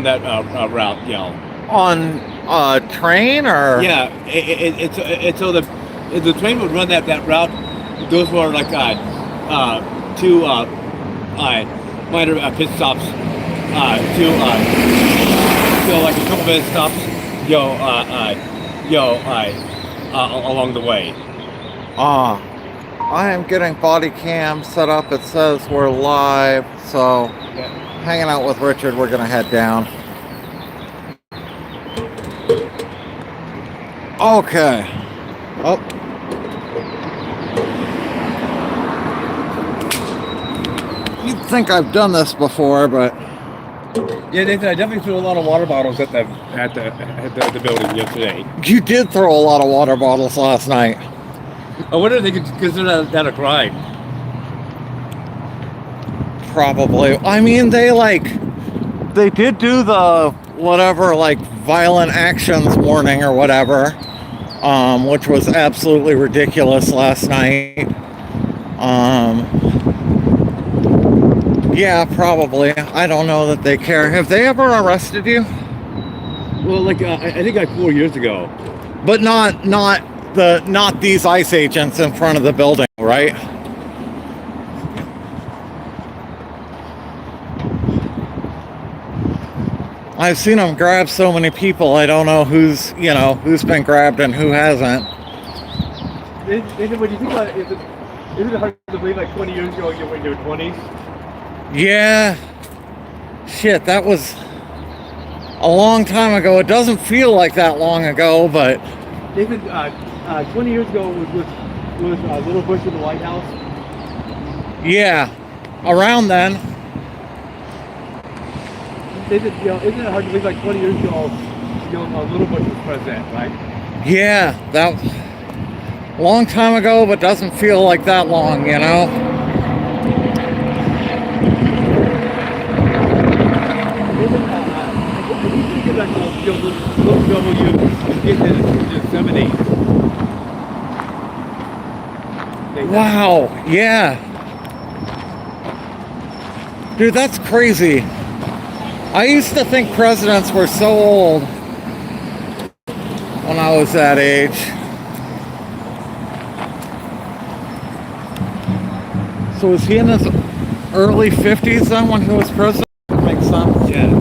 that route, On a train or? Yeah, it's so the train would run that route. Those were like two minor pit stops to like a couple minute stops, along the way. I am getting body cam set up. It says we're live, so Yeah. hanging out with Richard, we're gonna head down. Okay. Oh. You'd think I've done this before, but Yeah, Nathan, I definitely threw a lot of water bottles at the building yesterday. you did throw a lot of water bottles last night. I wonder if they could consider that a crime. Probably. I mean, they did do the whatever, like, violent actions warning or whatever, which was absolutely ridiculous last night. Yeah, probably. I don't know that they care. Have they ever arrested you? Well, like I think like 4 years ago. But not these ICE agents in front of the building, right? I've seen them grab so many people. I don't know who's been grabbed and who hasn't. When you think about it, isn't it hard to believe like 20 years ago you were in your 20s? Yeah. Shit, that was a long time ago. It doesn't feel like that long ago, but David, 20 years ago was Little Bush in the White House. Yeah, around then. Isn't it hard to believe like 20 years ago, Little Bush was president, right? Yeah, that was a long time ago, but doesn't feel like that long, you know? Wow, yeah. Dude, that's crazy. I used to think presidents were so old when I was that age. So was he in his early 50s then when he was president? Makes sense. Yeah.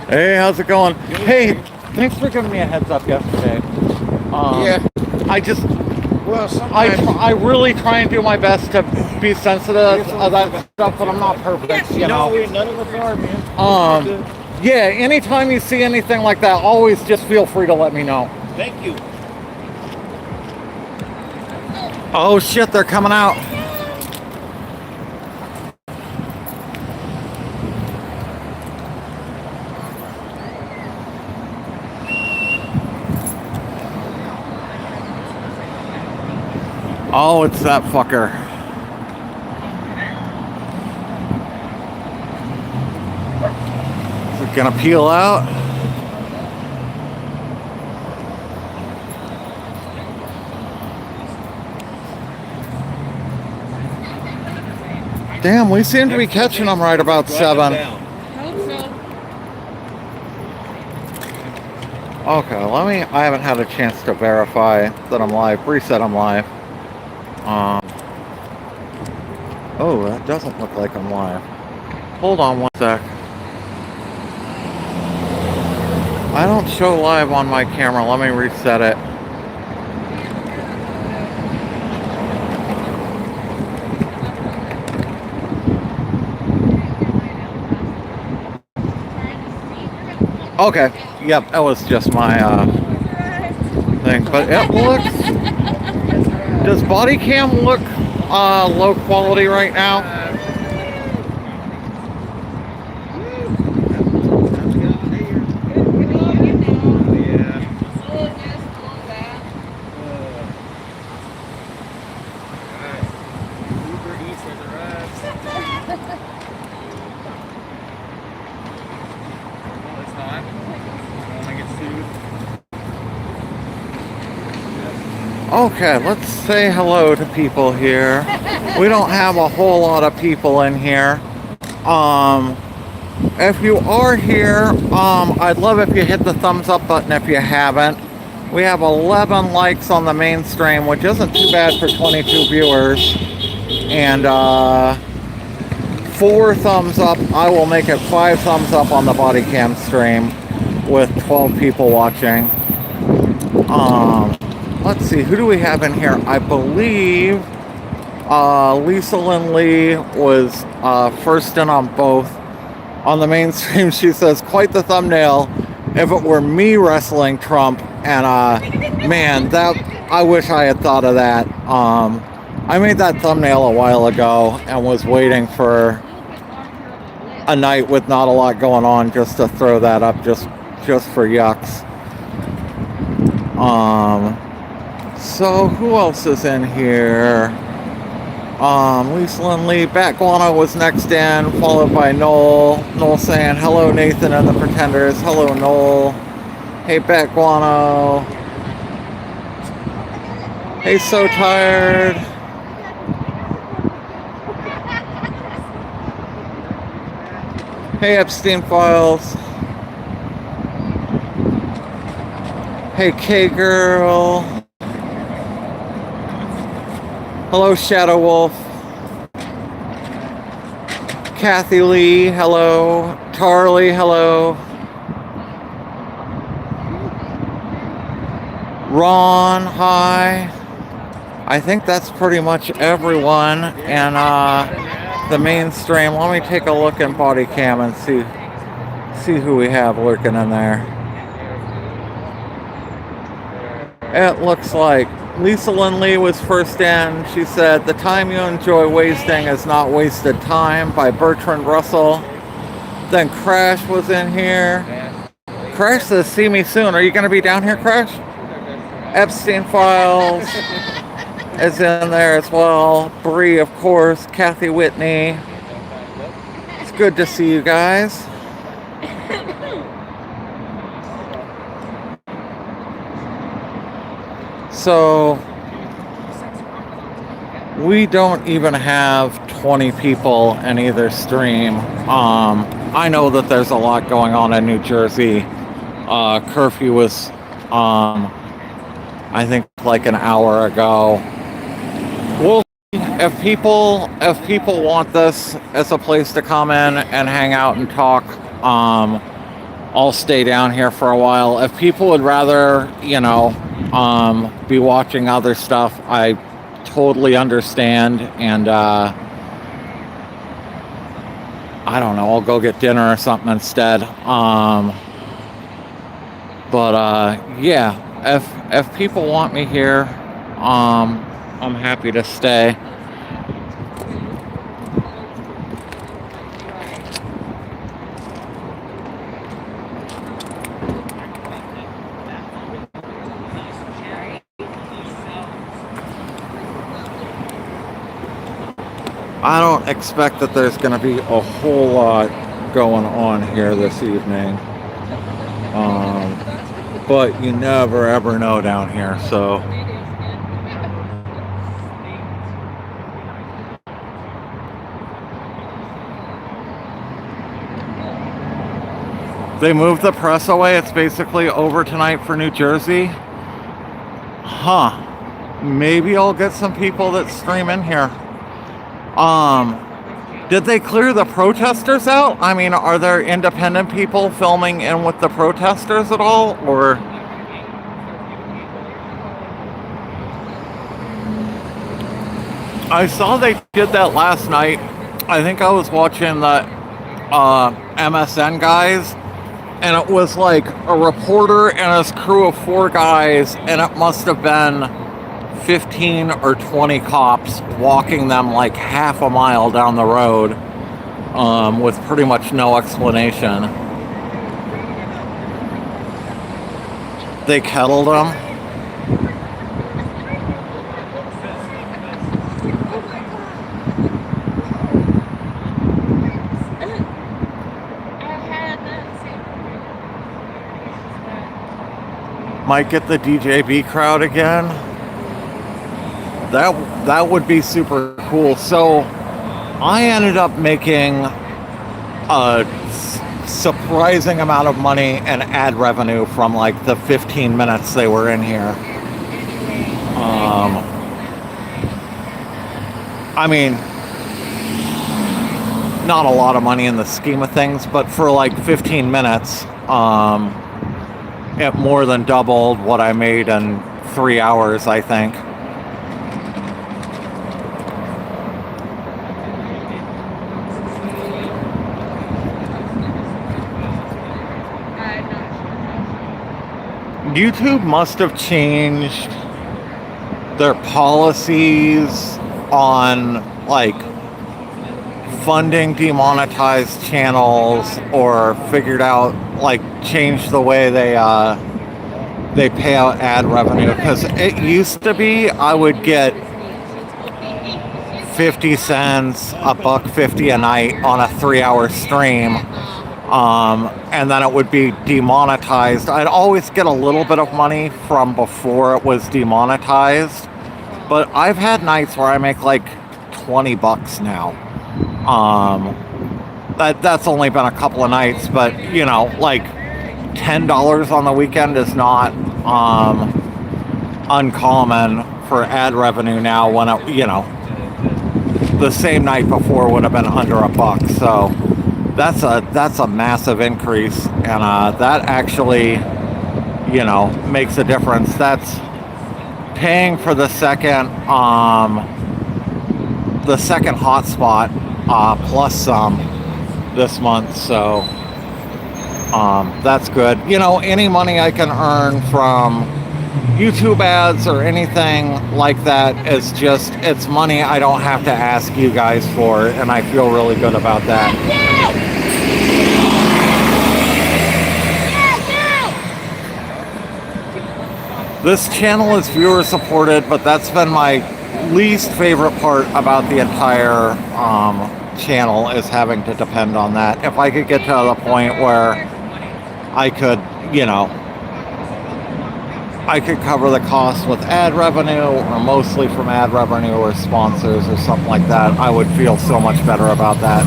Hey, how's it going? Hey, thanks for giving me a heads up yesterday. Yeah. I really try and do my best to be sensitive of that stuff, but I'm not perfect, you know. None of us are, man. Yeah, anytime you see anything like that, always just feel free to let me know. Thank you. Oh shit, they're coming out. Oh, it's that fucker. Is it gonna peel out? Damn, we seem to be catching them right about 7. Okay, I haven't had a chance to verify that I'm live. Reset I'm live. Oh, that doesn't look like I'm live. Hold on one sec. I don't show live on my camera. Let me reset it. Okay, yep, that was just my thing. But it looks... Does body cam look low quality right now? Okay, let's say hello to people here. We don't have a whole lot of people in here. If you are here, I'd love if you hit the thumbs up button if you haven't. We have 11 likes on the main stream, which isn't too bad for 22 viewers. And 4 thumbs up. I will make it 5 thumbs up on the body cam stream with 12 people watching. Let's see, who do we have in here? I believe Lisa Lynn Lee was first in on both. On the main stream, she says, quite the thumbnail if it were me wrestling Trump. And man, that I wish I had thought of that. I made that thumbnail a while ago and was waiting for a night with not a lot going on just to throw that up just for yucks. So who else is in here? Lisa Lynn Lee, Bat Guano was next in, followed by Noel. Noel saying, hello Nathan and the Pretenders. Hello Noel. Hey Bat Guano. Hey So Tired. Hey Epstein Files. Hey K-Girl. Hello Shadow Wolf. Kathy Lee, hello. Tarly, hello. Ron, hi. I think that's pretty much everyone in the main stream. Let me take a look in body cam and see who we have lurking in there. It looks like Lisa Lynn Lee was first in. She said, the time you enjoy wasting is not wasted time, by Bertrand Russell. Then Crash was in here. Crash says, see me soon. Are you going to be down here, Crash? Epstein Files is in there as well. Bree, of course. Kathy Whitney. It's good to see you guys. So we don't even have 20 people in either stream. I know that there's a lot going on in New Jersey. Curfew was, I think, like an hour ago. Well, if people want this as a place to come in and hang out and talk, I'll stay down here for a while. If people would rather, be watching other stuff, I totally understand. And I don't know, I'll go get dinner or something instead. Yeah, if people want me here, I'm happy to stay. I don't expect that there's going to be a whole lot going on here this evening. But you never ever know down here, so. They moved the press away. It's basically over tonight for New Jersey. Huh. Maybe I'll get some people that stream in here. Did they clear the protesters out? I mean, are there independent people filming in with the protesters at all, or? I saw they did that last night. I think I was watching the MSN guys, and it was like a reporter and his crew of 4 guys, and it must have been 15 or 20 cops walking them like half a mile down the road with pretty much no explanation. They kettled them. Might get the DJB crowd again. that would be super cool. So I ended up making a surprising amount of money and ad revenue from like the 15 minutes they were in here. I mean, not a lot of money in the scheme of things, but for like 15 minutes, it more than doubled what I made in 3 hours, I think. YouTube must have changed their policies on like funding demonetized channels, or figured out like changed the way they pay out ad revenue, because it used to be I would get 50 cents, $1.50 a night on a 3-hour stream. And then it would be demonetized. I'd always get a little bit of money from before it was demonetized, but I've had nights where I make like $20 now. That's only been a couple of nights, but you know, like $10 on the weekend is not uncommon for ad revenue now, when it, you know, the same night before would have been under $1. So that's a massive increase, and that actually, you know, makes a difference. That's paying for the second hotspot plus some this month, so that's good. You know, any money I can earn from YouTube ads or anything like that is just, it's money I don't have to ask you guys for, and I feel really good about that. This channel is viewer supported, but that's been my least favorite part about the entire channel, is having to depend on that. If I could get to the point where I could, you know, I could cover the cost with ad revenue, or mostly from ad revenue or sponsors or something like that, I would feel so much better about that.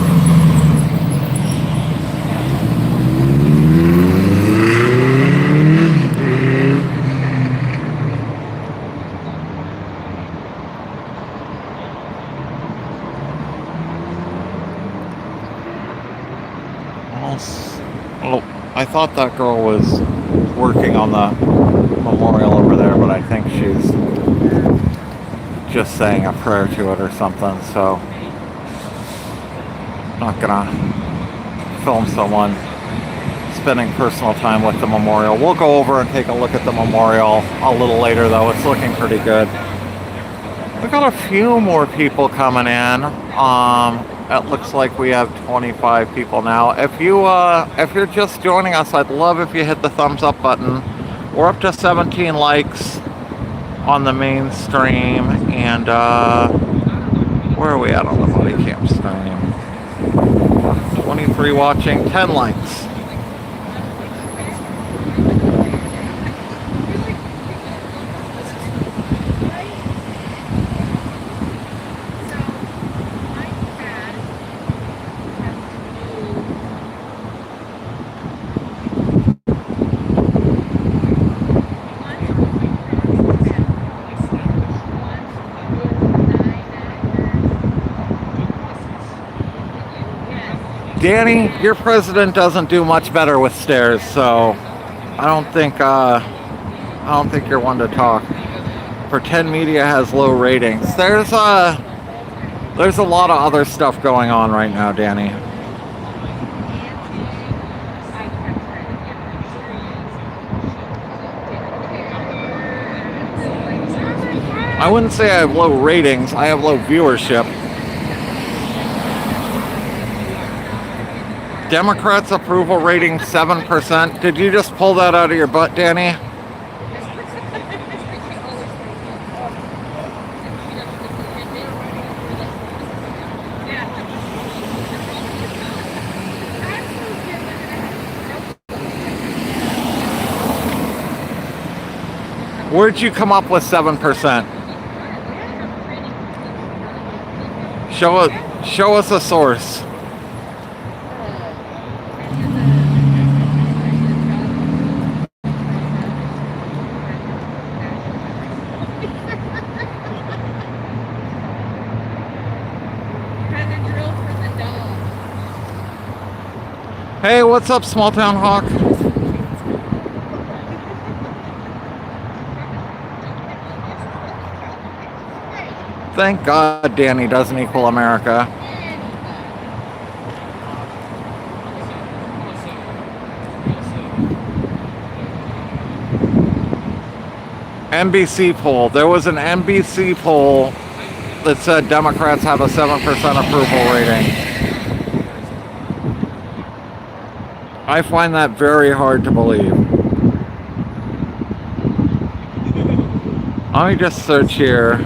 Oh, I thought that girl was working on the memorial over there, but I think she's just saying a prayer to it or something, so not gonna film someone spending personal time with the memorial. We'll go over and take a look at the memorial a little later, though. It's looking pretty good. We got a few more people coming in. It looks like we have 25 people now. If you're just joining us, I'd love if you hit the thumbs up button. We're up to 17 likes on the main stream, and where are we at on the body cam stream? 23 watching, 10 likes. Danny, your president doesn't do much better with stairs, so I don't think you're one to talk. PretendMedia has low ratings. There's a lot of other stuff going on right now, Danny. I wouldn't say I have low ratings, I have low viewership. Democrats' approval rating 7%. Did you just pull that out of your butt, Danny? Where'd you come up with 7%? Show us a source. Hey, what's up, Small Town Hawk? Thank God Danny doesn't equal America. NBC poll. There was an NBC poll that said Democrats have a 7% approval rating. I find that very hard to believe. Let me just search here.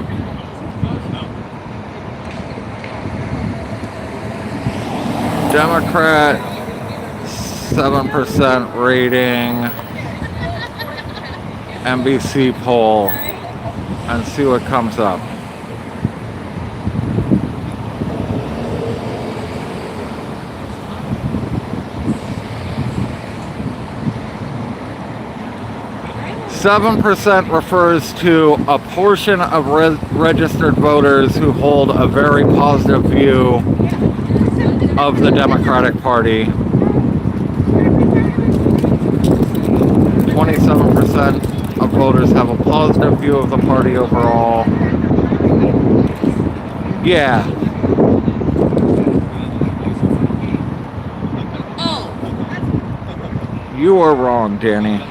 Democrat 7% rating NBC poll and see what comes up. Seven percent refers to a portion of registered voters who hold a very positive view of the Democratic Party. 27% of voters have a positive view of the party overall. Yeah. You are wrong, Danny.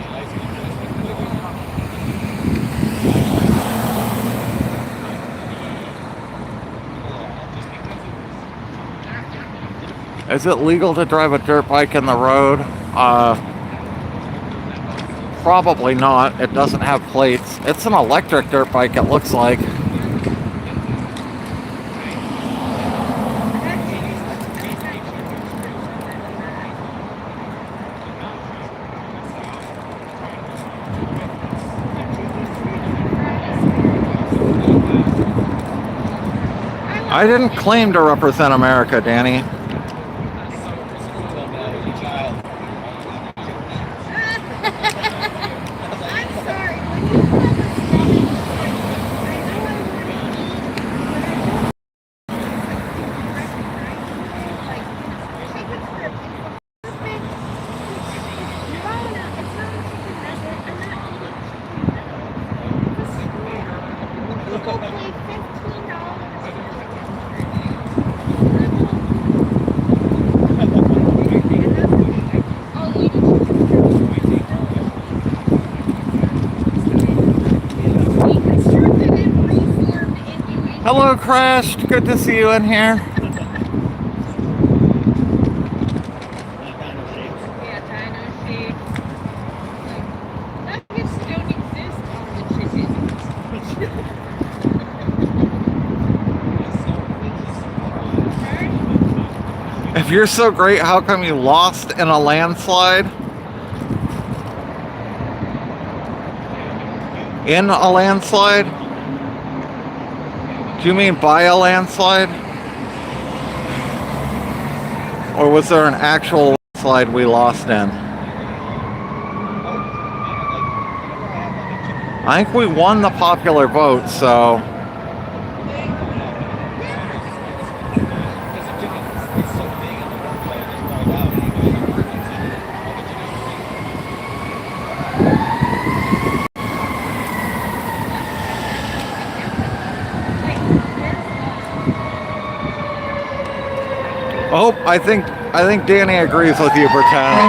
Is it legal to drive a dirt bike in the road? Probably not. It doesn't have plates. It's an electric dirt bike, it looks like. I didn't claim to represent America, Danny. Hello, Crashed. Good to see you in here. If you're so great, how come you lost in a landslide? In a landslide? Do you mean by a landslide? Or was there an actual landslide we lost in? I think we won the popular vote, so... Oh, I think Danny agrees with you, Pretend.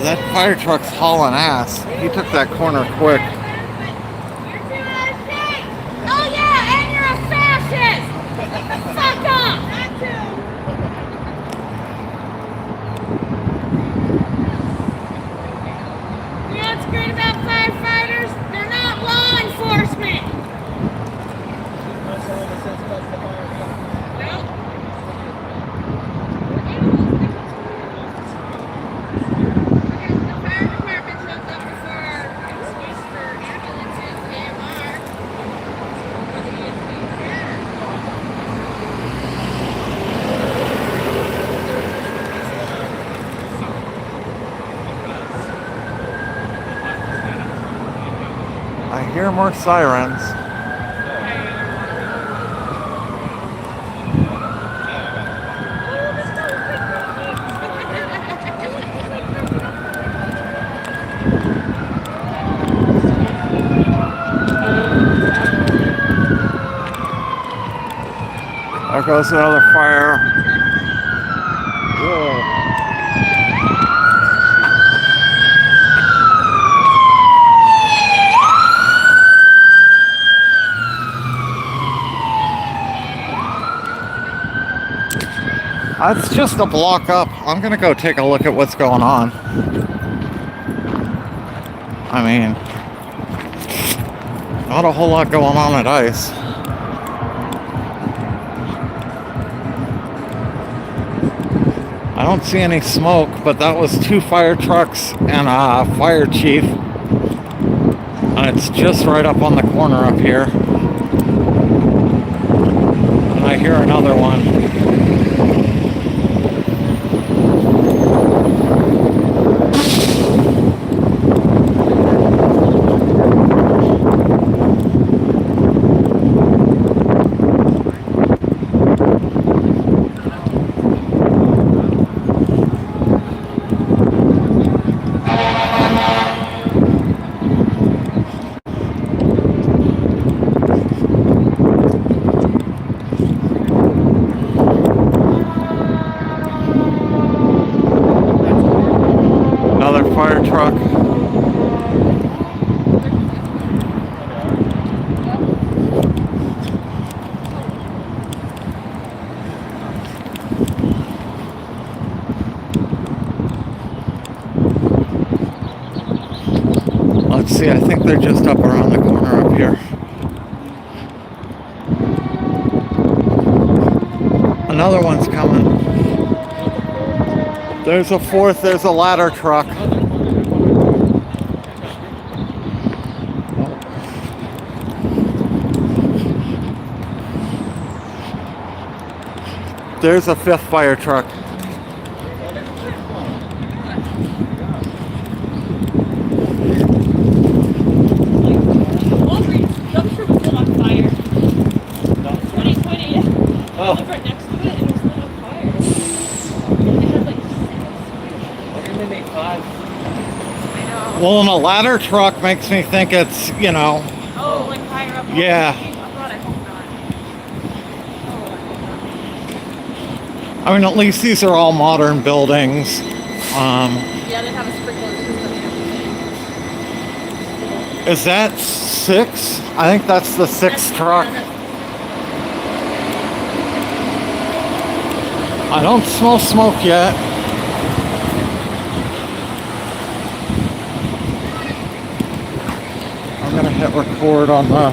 That fire truck's hauling ass. He took that corner quick. Oh yeah, and you're a fascist! Fuck off! Not straight about firefighters? They're not law enforcement. Nope. The fire department shows up before our excuse for ambulances, AMR. For the I hear more sirens. There goes another fire. Whoa. It's just a block up. I'm gonna go take a look at what's going on. I mean, not a whole lot going on at I.C.E. I don't see any smoke, but that was 2 fire trucks and a fire chief. And it's just right up on the corner up here. And I hear another one. Another fire truck. Let's see, I think they're just up around the corner up here. Another one's coming. There's a 4th, there's a ladder truck. There's a 5th fire truck. Oh. Right next to it, and it was lit on fire. It had like 6. They make 5. I know. Well, and a ladder truck makes me think it's, you know. Oh, like higher up. Yeah. Oh, God, I hope not. Oh, I mean, at least these are all modern buildings. yeah, they have a sprinkler system and everything. Is that 6? I think that's the 6th truck. I don't smell smoke yet. I'm gonna hit record on the...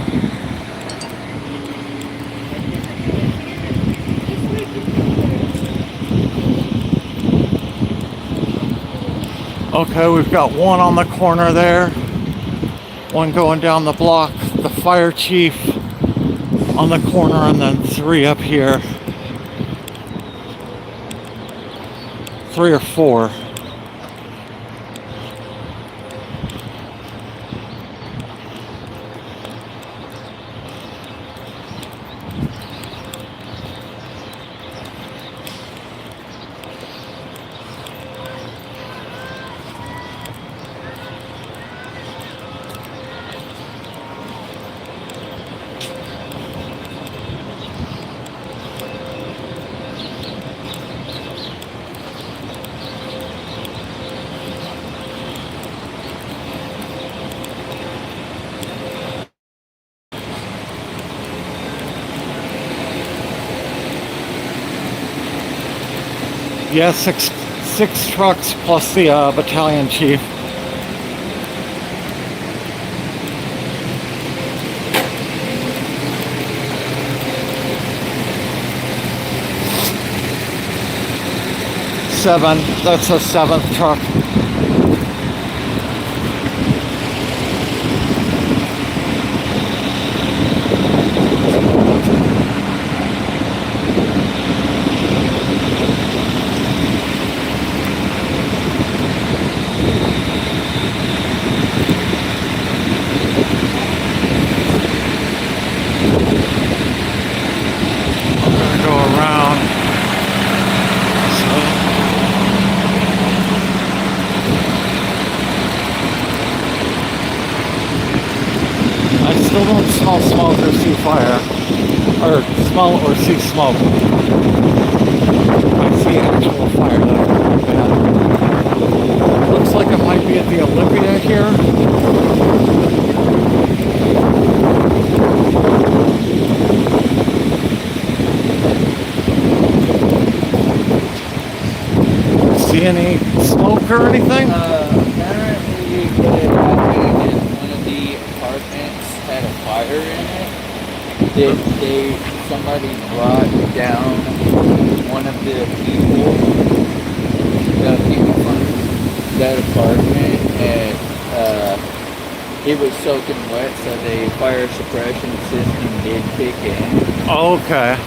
Okay, we've got one on the corner there. One going down the block. The fire chief on the corner, and then 3 up here. 3 or 4. Yeah, six trucks plus the battalion chief. 7. That's a 7th truck. Still don't smell smoke or see fire, or smell or see smoke. I see actual fire though. Bad. Looks like it might be at the Olympia here. See any smoke or anything? Apparently it happened in one of the apartments had a fire in it. Somebody brought down one of the people from that apartment, and he was soaking wet, so the fire suppression system did kick in. Oh, okay.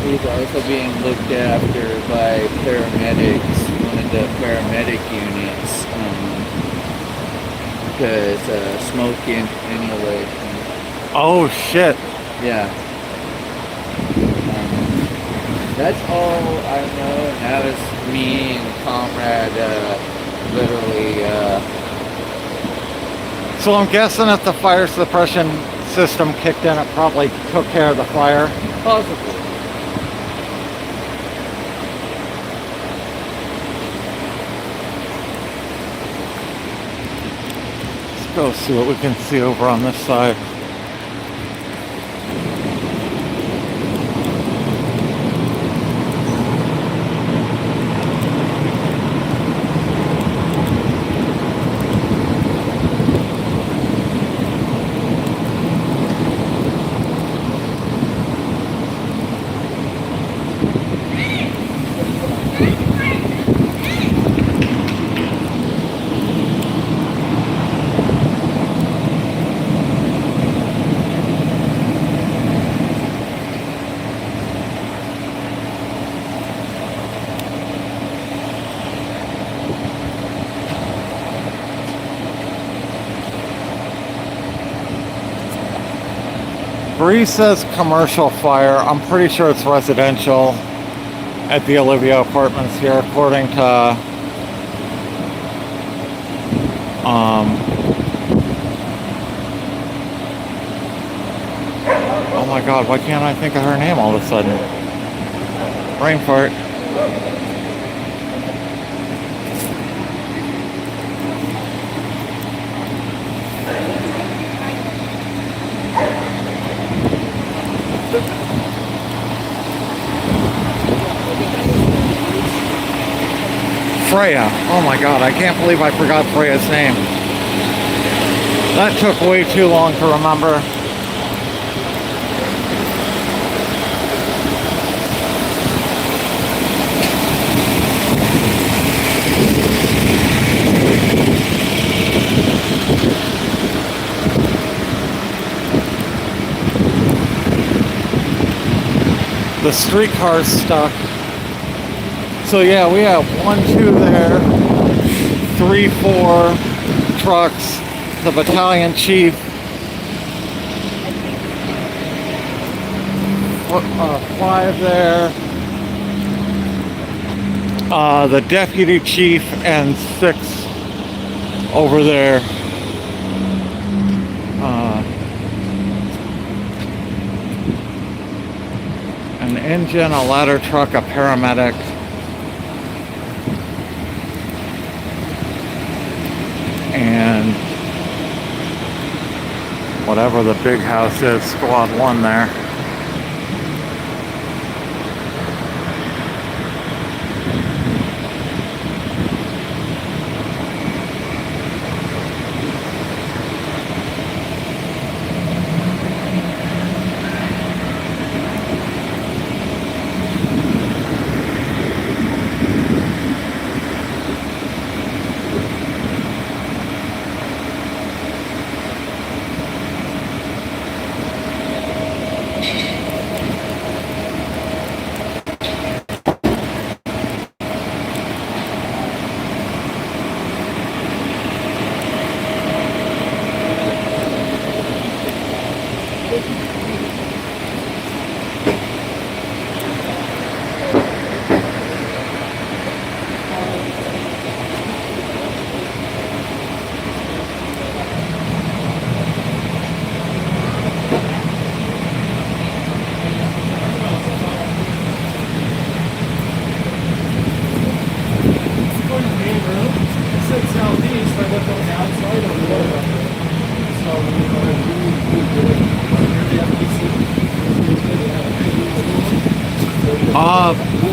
He's also being looked after by paramedics, one of the paramedic units, because smoke inhalation. Oh shit. Yeah. That's all I know, and that was me and Comrade literally. So I'm guessing if the fire suppression system kicked in, it probably took care of the fire. Possibly. Let's go see what we can see over on this side. Bree says commercial fire. I'm pretty sure it's residential at the Olivia Apartments here, according to oh my god, why can't I think of her name all of a sudden? Brain fart. Freya. Oh my god, I can't believe I forgot Freya's name. That took way too long to remember. The streetcar's stuck. So yeah, we have 1, 2 there, 3, 4 trucks, the battalion chief, 5 there, the deputy chief, and 6 over there. An engine, a ladder truck, a paramedic. And whatever the big house is, squad 1 there.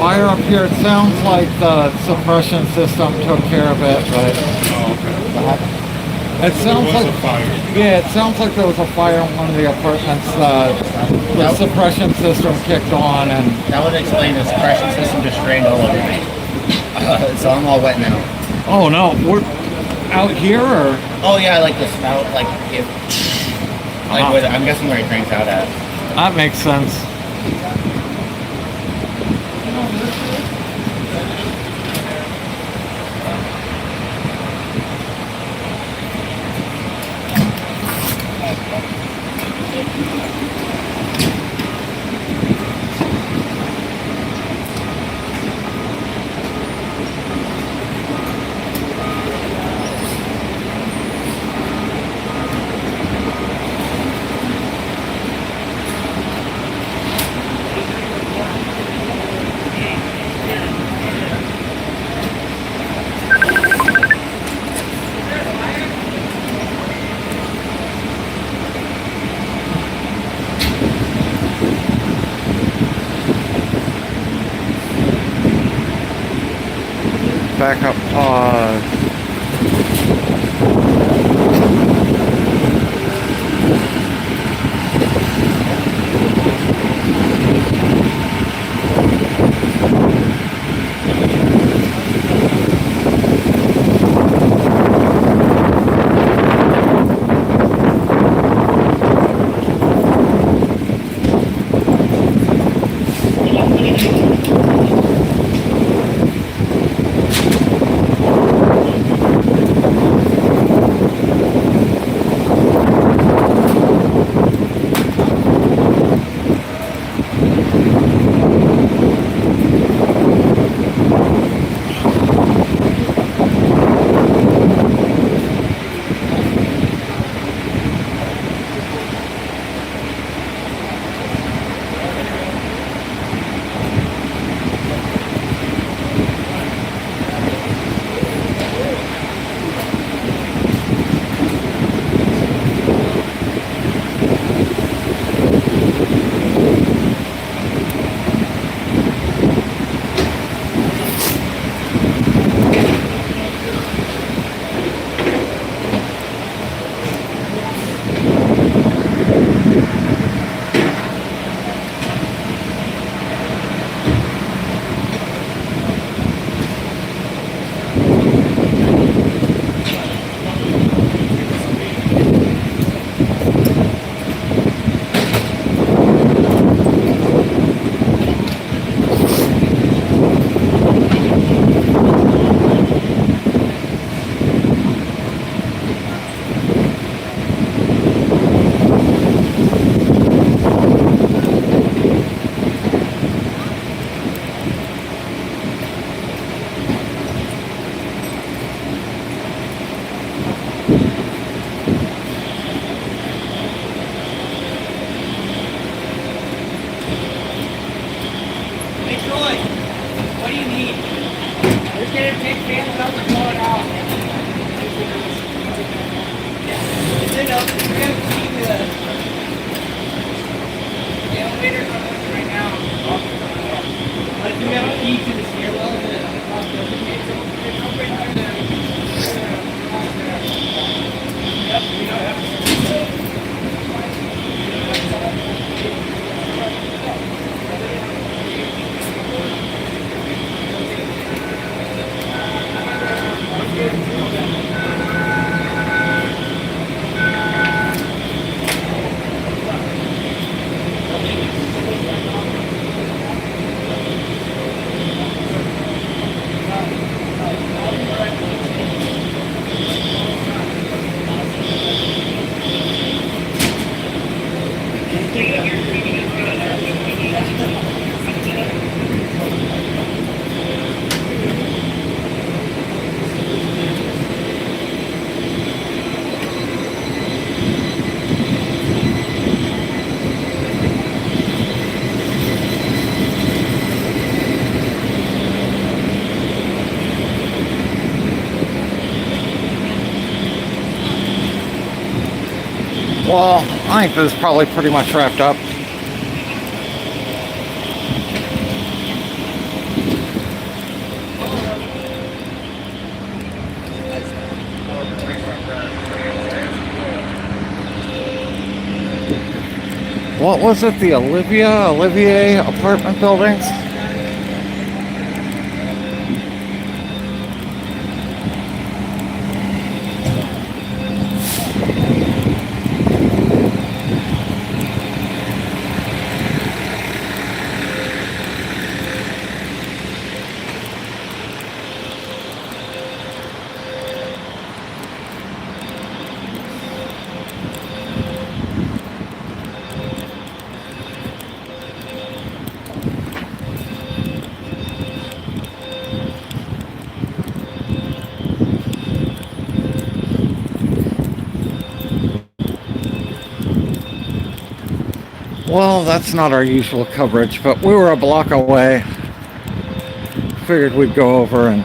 Fire up here. It sounds like the suppression system took care of it, but it sounds like yeah, it sounds like there was a fire in one of the apartments. The suppression system kicked on, and That would explain the suppression system just drained all over me. So I'm all wet now. oh no, we're out here, or Oh yeah, like the spout, like if, like where I'm guessing where it drains out at. that makes sense. Backup pause. Well, I think this is probably pretty much wrapped up. What was it? The Olivier apartment buildings? Well, that's not our usual coverage, but we were a block away. Figured we'd go over and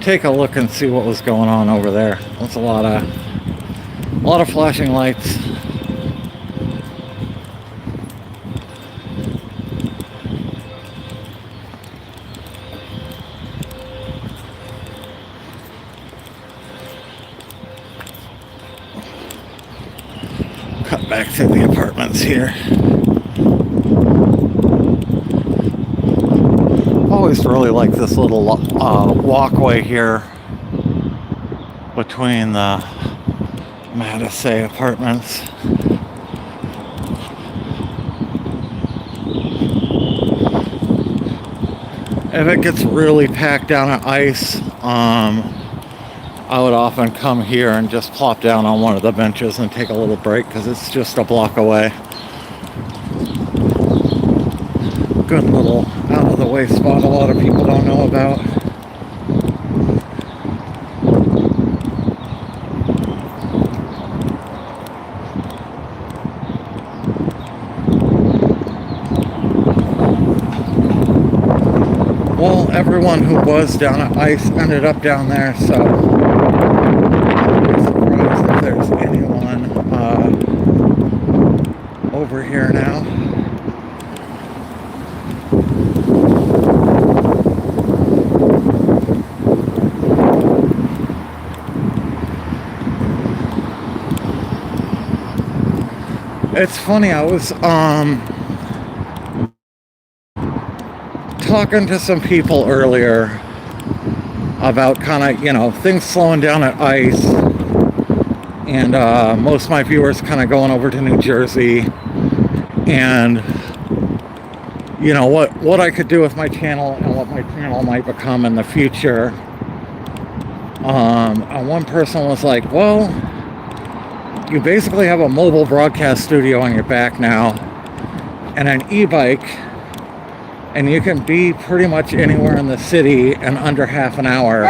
take a look and see what was going on over there. There's a lot of flashing lights. Cut back to the apartments here. Always really like this little walkway here between the I.C.E. apartments. If it gets really packed down at ICE, I would often come here and just plop down on one of the benches and take a little break because it's just a block away. Good little out-of-the-way spot a lot of people don't know about. Well, everyone who was down at ICE ended up down there, so I'm surprised if there's anyone over here now. It's funny, I was talking to some people earlier about kind of, things slowing down at ICE, and most of my viewers kind of going over to New Jersey, and what I could do with my channel and what my channel might become in the future. And one person was like, well, you basically have a mobile broadcast studio on your back now and an e-bike, and you can be pretty much anywhere in the city in under half an hour.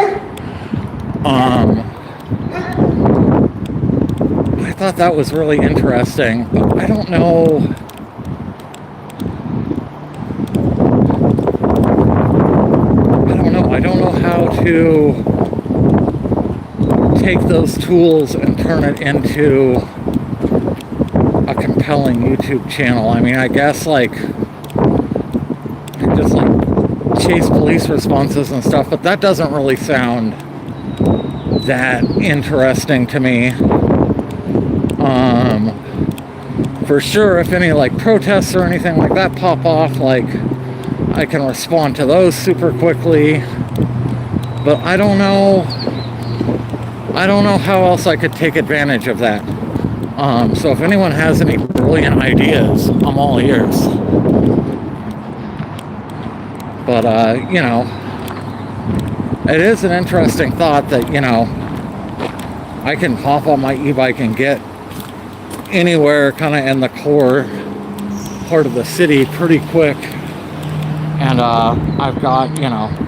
I thought that was really interesting, but I don't know. I don't know how to take those tools and turn it into a compelling YouTube channel. I mean, I guess just chase police responses and stuff, but that doesn't really sound that interesting to me. For sure, if any protests or anything like that pop off, I can respond to those super quickly, but I don't know how else I could take advantage of that. So if anyone has any brilliant ideas, I'm all ears. But, it is an interesting thought that, I can hop on my e-bike and get anywhere kind of in the core part of the city pretty quick. And I've got,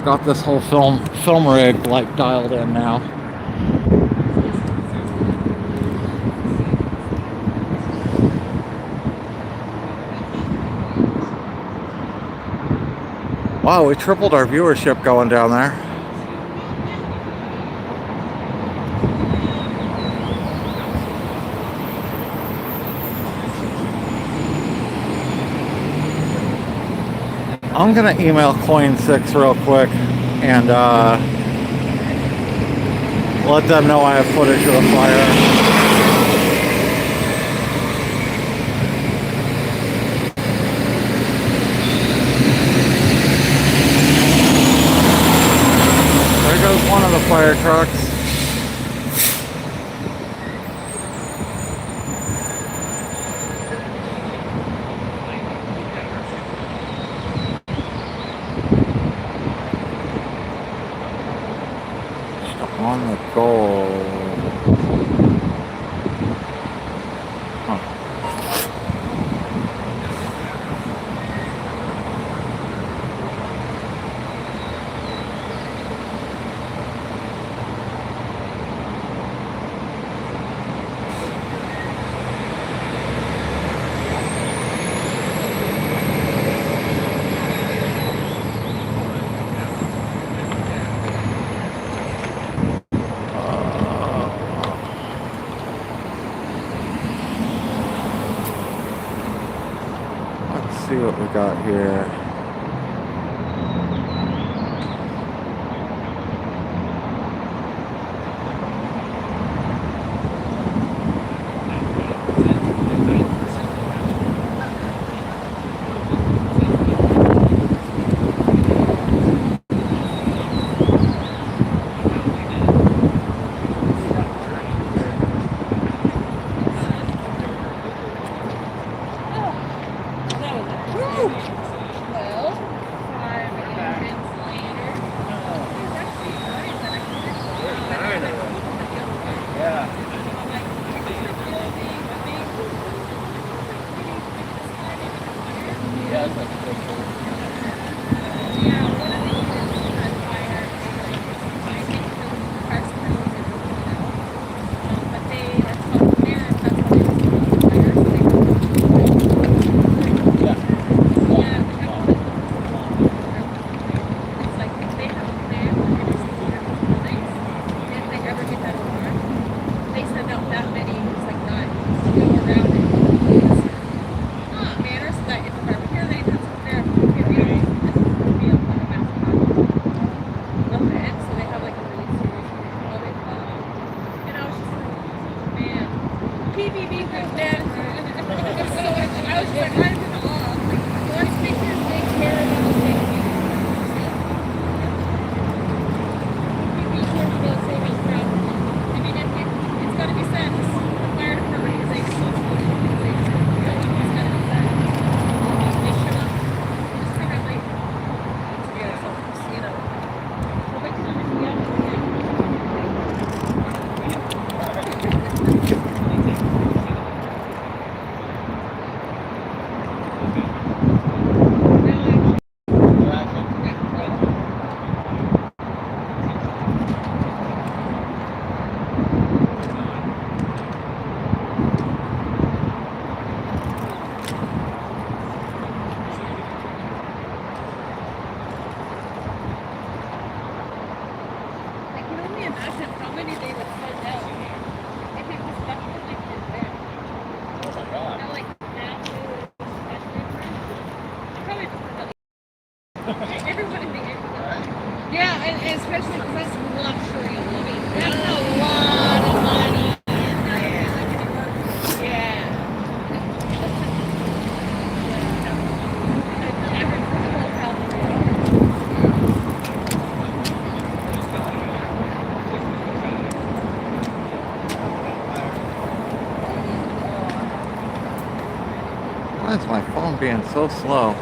got this whole film rig dialed in now. Wow, we tripled our viewership going down there. I'm gonna email Coin6 real quick and let them know I have footage of the fire. There goes one of the fire trucks. On the goal. Huh. Let's see what we got here. Why is my phone being so slow?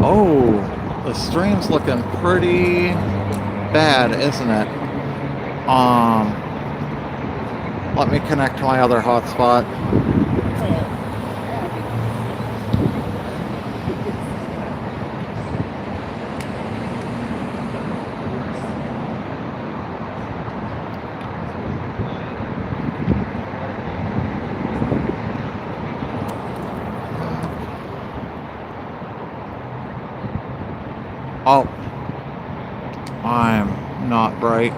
Oh, the stream's looking pretty bad, isn't it? Let me connect to my other hotspot. Oh, I'm not bright.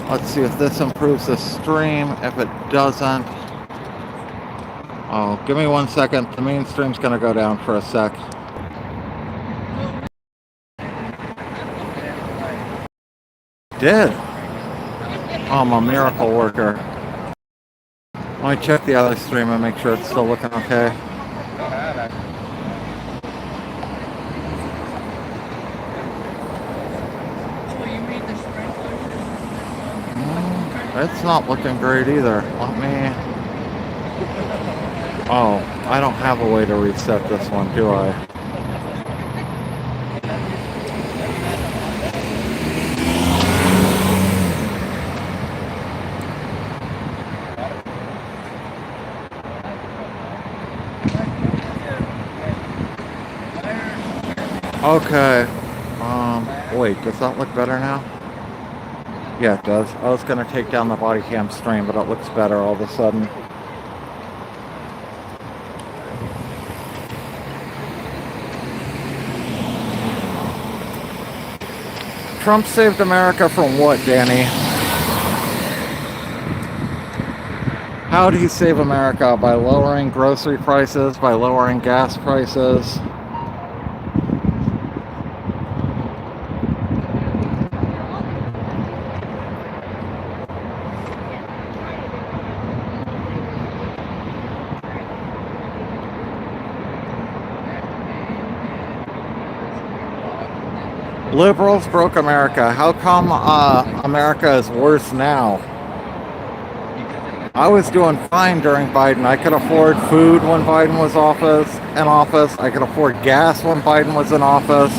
Let's see if this improves the stream. If it doesn't, oh, give me 1 second. The main stream's gonna go down for a sec. Did. I'm a miracle worker. Let me check the other stream and make sure it's still looking okay. It's not looking great either. Let me... Oh, I don't have a way to reset this one, do I? Okay. Wait, does that look better now? Yeah, it does. I was gonna take down the body cam stream, but it looks better all of a sudden. Trump saved America from what, Danny? How did he save America? By lowering grocery prices, by lowering gas prices. Liberals broke America. How come America is worse now? I was doing fine during Biden. I could afford food when Biden was in office. I could afford gas when Biden was in office.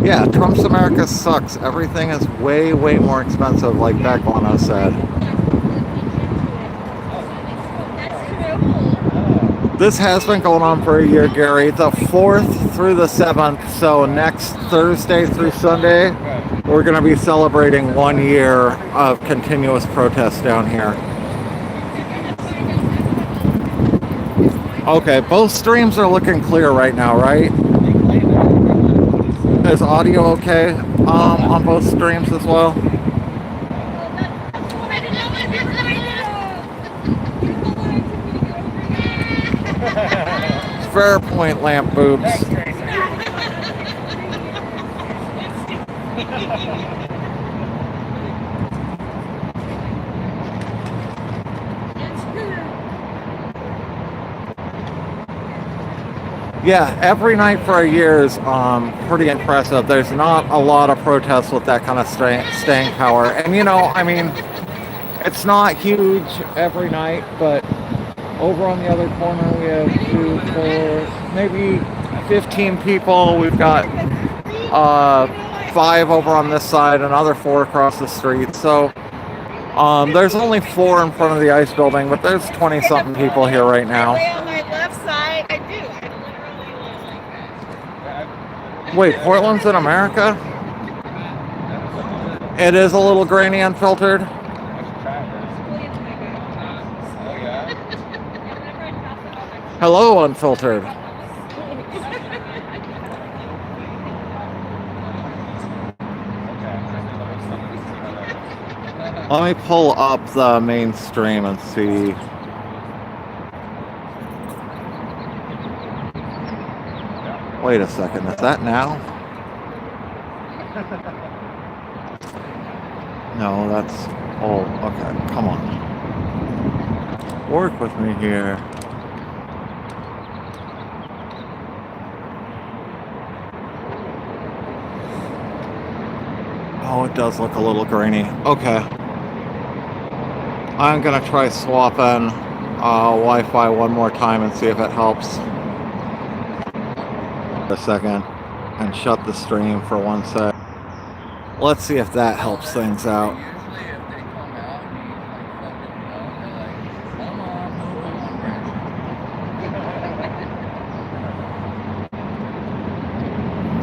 Yeah, Trump's America sucks. Everything is way, way more expensive, like Beckwana said. This has been going on for a year, Gary. The 4th through the 7th, so next Thursday through Sunday, we're going to be celebrating 1 year of continuous protests down here. Okay, both streams are looking clear right now, right? Is audio okay on both streams as well? Fair point, lamp boobs. Yeah, every night for a year is pretty impressive. There's not a lot of protests with that kind of staying power. And you know, I mean, it's not huge every night, but over on the other corner we have 2, 4, maybe 15 people. We've got 5 over on this side, another 4 across the street. So there's only 4 in front of the ICE building, but there's 20-something people here right now. On my left side, I do. Wait, Portland's in America? It is a little grainy unfiltered. Hello, unfiltered. Let me pull up the main stream and see. Wait a second, is that now? No, that's old. Okay, come on. Work with me here. Oh, it does look a little grainy. Okay. I'm gonna try swapping Wi-Fi one more time and see if it helps. A second and shut the stream for 1 sec. Let's see if that helps things out.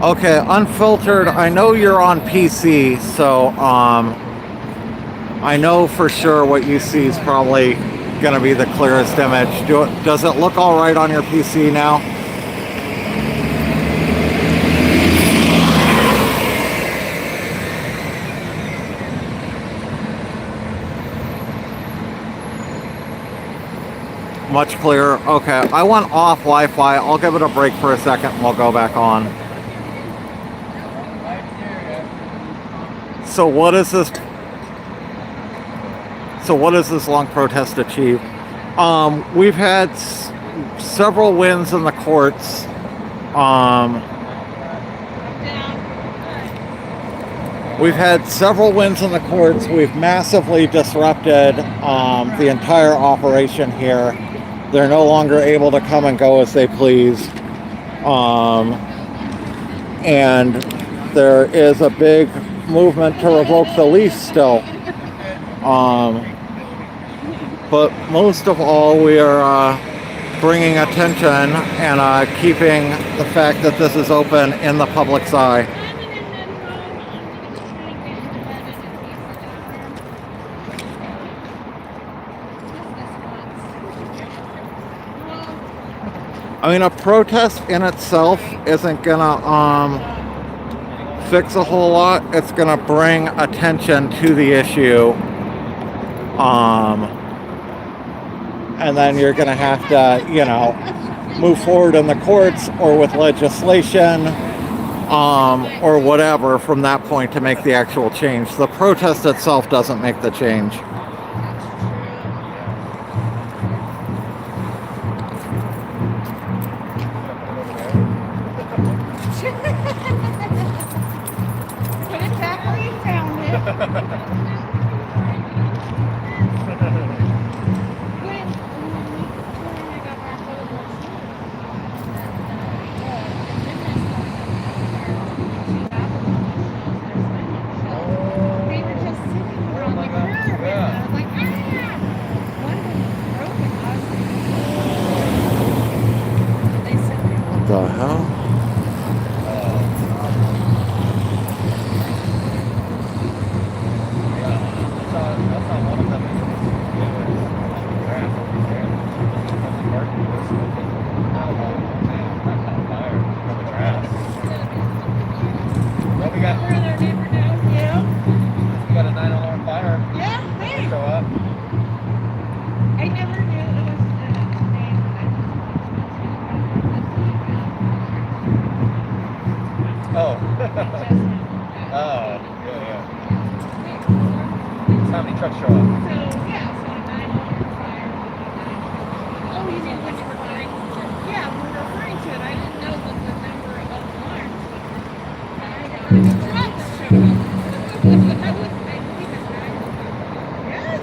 Okay, unfiltered. I know you're on PC, so I know for sure what you see is probably going to be the clearest image. Does it look all right on your PC now? Much clearer. Okay, I went off Wi-Fi. I'll give it a break for a second and we'll go back on. So what is this? So what does this long protest achieve? We've had several wins in the courts. We've had several wins in the courts. We've massively disrupted the entire operation here. They're no longer able to come and go as they please. And there is a big movement to revoke the lease still. But most of all, we are bringing attention and keeping the fact that this is open in the public's eye. I mean, a protest in itself isn't gonna fix a whole lot. It's gonna bring attention to the issue. And then you're gonna have to, you know, move forward in the courts or with legislation, or whatever from that point to make the actual change. The protest itself doesn't make the change. Put it back where you found it. We were just sitting around the curb, and I was like, ah! One was broken last night. They said they What the hell? We're their neighbor now. Yeah. We got a 9-alarm fire. Yeah, hey. Show up. I never knew it was the name. Oh. Oh, yeah. How many trucks show up? So, yeah, so a 9-alarm fire. Oh, you mean when you're referring to it? Yeah, we're referring to it. I didn't know that the number of alarms. Trucks showed up. I wouldn't make even yes.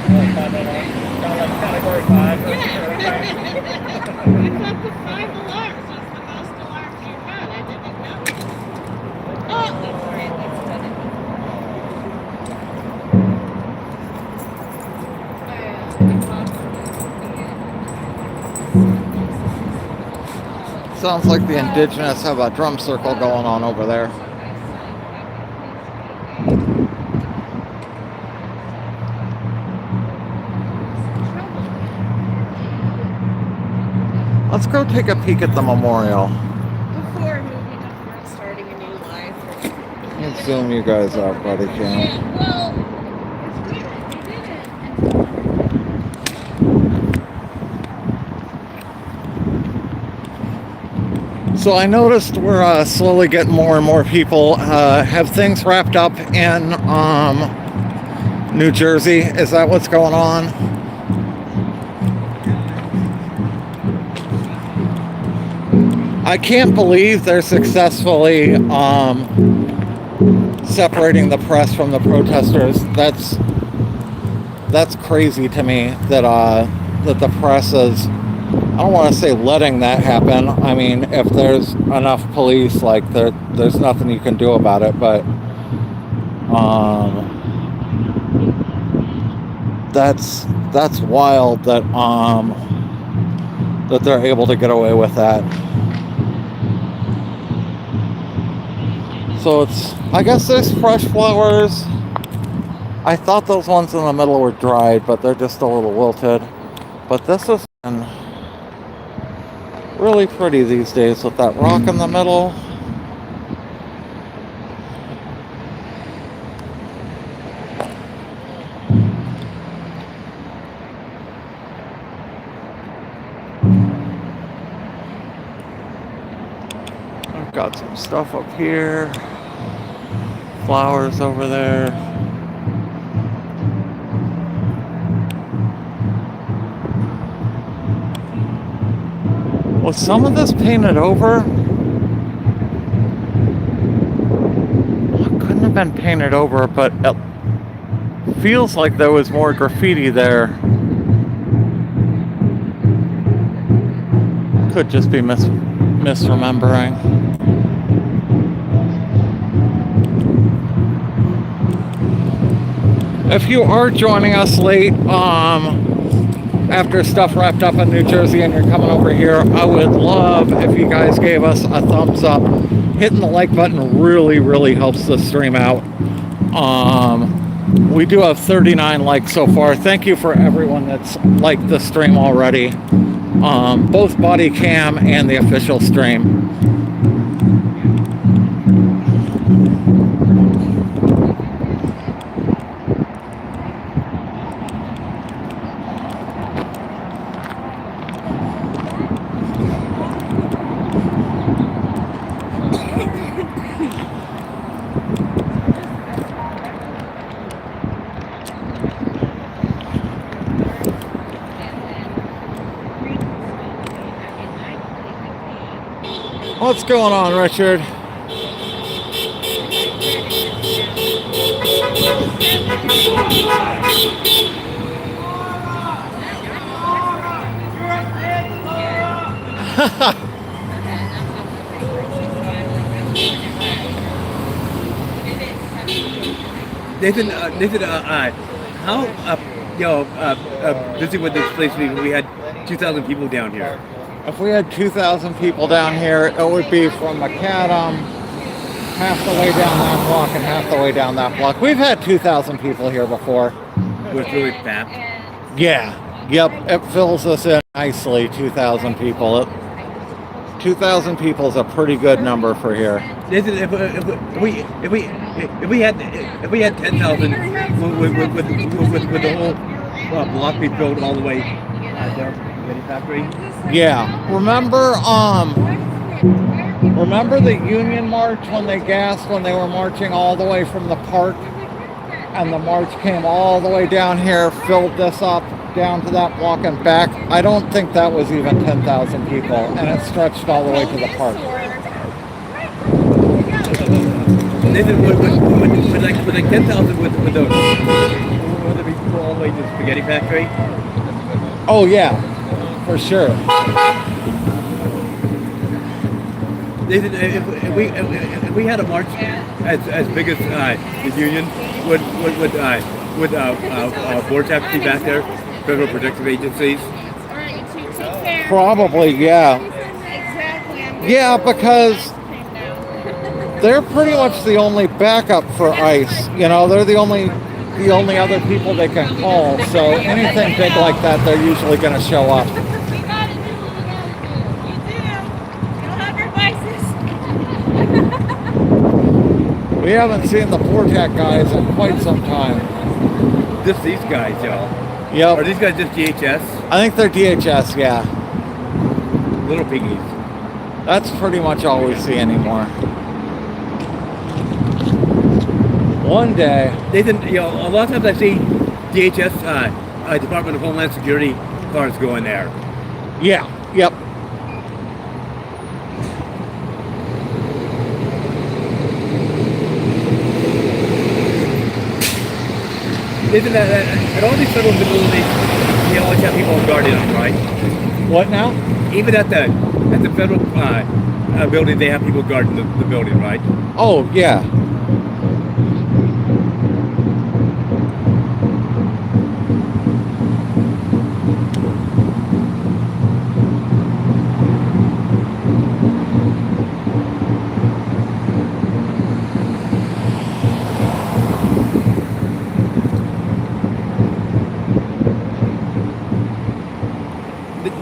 I thought it was Category 5. yeah. I thought the 5 alarms was the most alarms you had. I didn't know. Oh, that's great. That's funny. Sounds like the indigenous have a drum circle going on over there. Let's go take a peek at the memorial. Before moving up and starting a new life. Let's zoom you guys out, buddy. Can. Yeah, well, it's weird. We did it. So I noticed we're slowly getting more and more people have things wrapped up in New Jersey. Is that what's going on? I can't believe they're successfully separating the press from the protesters. That's crazy to me that that the press is, I don't want to say letting that happen. I mean, if there's enough police, like there's nothing you can do about it. But that's That's wild that that they're able to get away with that. So it's, I guess there's fresh flowers. I thought those ones in the middle were dried, but they're just a little wilted. But this is really pretty these days with that rock in the middle. I've got some stuff up here. Flowers over there. Was some of this painted over? It couldn't have been painted over, but it feels like there was more graffiti there. Could just be misremembering. If you are joining us late, after stuff wrapped up in New Jersey and you're coming over here, I would love if you guys gave us a thumbs up. Hitting the like button really, really helps the stream out. We do have 39 likes so far. Thank you for everyone that's liked the stream already. Both body cam and the official stream. What's going on, Richard? Nathan, how busy would this place be if we had 2,000 people down here? If we had 2,000 people down here, it would be from Macadam, half the way down that block and half the way down that block. We've had 2,000 people here before. It was really packed. Yeah, yep, it fills us in nicely, 2,000 people. 2,000 people is a pretty good number for here. Nathan, if we had 10,000, with the whole block be built all the way down to the factory. Yeah, remember the Union March when they gassed when they were marching all the way from the park, and the march came all the way down here, filled this up down to that block and back? I don't think that was even 10,000 people, and it stretched all the way to the park. Nathan, would like 10,000 with those, would there be people all the way to the spaghetti factory? Oh yeah, for sure. Nathan, if we had a march as big as the Union, would board tax be back there? Federal protective agencies? Probably, yeah. Yeah, because they're pretty much the only backup for ICE. You know, they're the only other people they can call. So anything big like that, they're usually going to show up. We haven't seen the Portac guys in quite some time. Just these guys, y'all. Yep. Are these guys just DHS? I think they're DHS, yeah. Little piggies. That's pretty much all we see anymore. One day. Nathan, you know, a lot of times I see DHS, Department of Homeland Security cars go in there. Yeah, yep. Isn't that at all these federal facilities, you always have people guarding them, right? What now? Even at the federal building, they have people guarding the building, right? Oh yeah.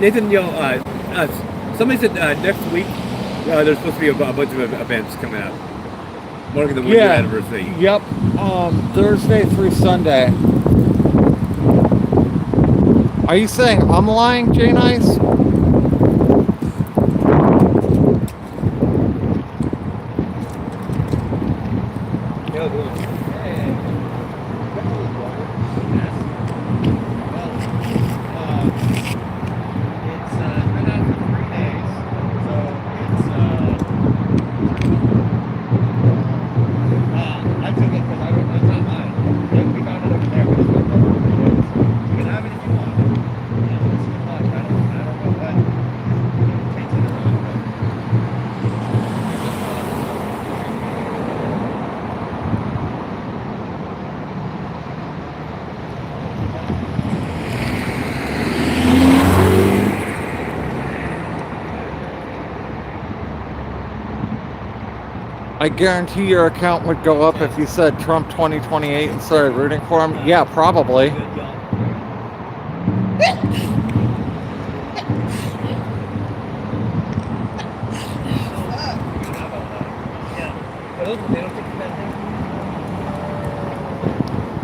Nathan, somebody said next week there's supposed to be a bunch of events coming up. Marking the 1 year anniversary. Yep. Thursday through Sunday. Are you saying I'm lying, Jay Nice? I guarantee your account would go up if you said Trump 2028 and started rooting for him. Yeah, probably.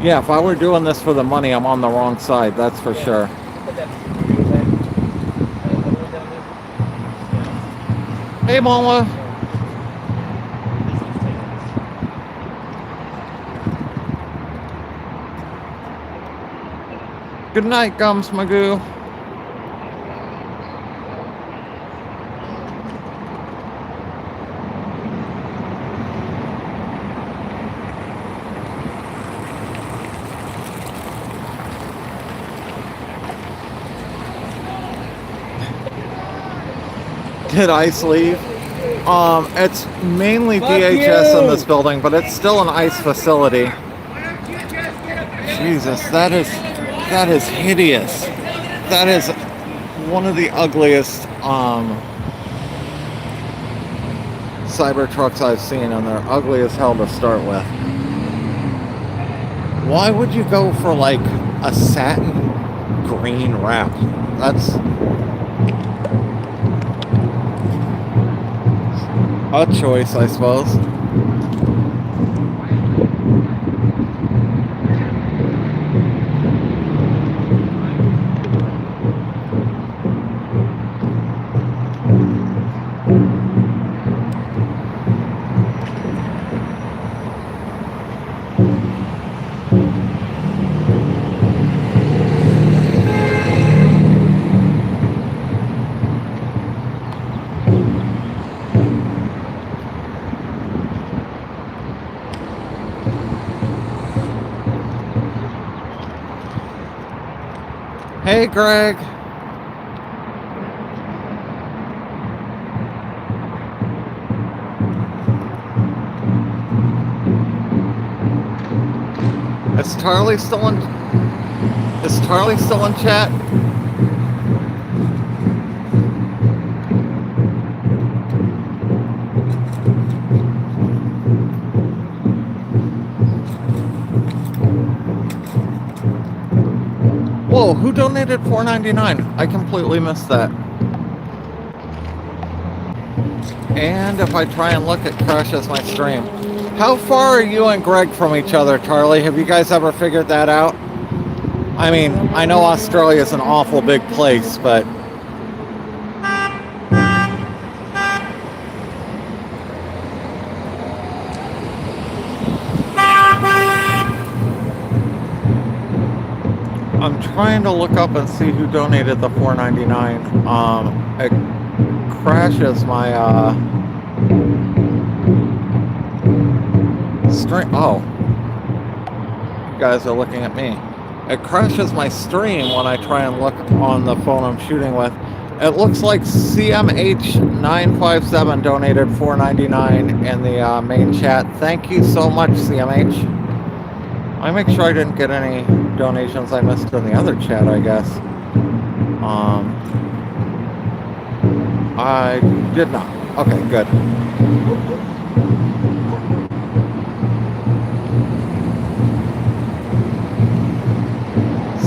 Yeah, if I were doing this for the money, I'm on the wrong side, that's for sure. Hey, Mama. Good night, Gums Magoo. Did ICE leave? It's mainly DHS in this building, but it's still an ICE facility. Jesus, that is hideous. That is one of the ugliest cyber trucks I've seen, and they're ugly as hell to start with. Why would you go for like a satin green wrap? That's a choice, I suppose. Hey, Greg. Is Tarly still in chat? Whoa, who donated $4.99? I completely missed that. And if I try and look, it crashes my stream. How far are you and Greg from each other, Charlie? Have you guys ever figured that out? I mean, I know Australia is an awful big place, but... I'm trying to look up and see who donated the $4.99. It crashes my stream. Oh, you guys are looking at me. It crashes my stream when I try and look on the phone I'm shooting with. It looks like CMH957 donated $4.99 in the main chat. Thank you so much, CMH. I make sure I didn't get any donations I missed in the other chat, I guess. I did not. Okay, good.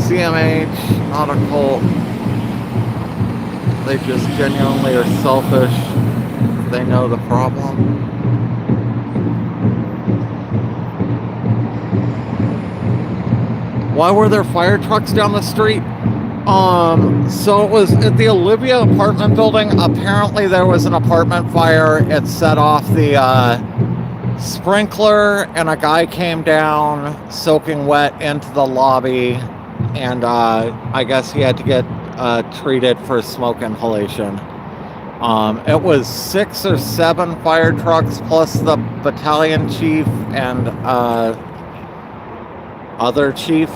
CMH, not a cult. They just genuinely are selfish. They know the problem. Why were there fire trucks down the street? So it was at the Olivia apartment building. Apparently there was an apartment fire. It set off the sprinkler, and a guy came down soaking wet into the lobby, and I guess he had to get treated for smoke inhalation. It was 6 or 7 fire trucks plus the battalion chief and other chief.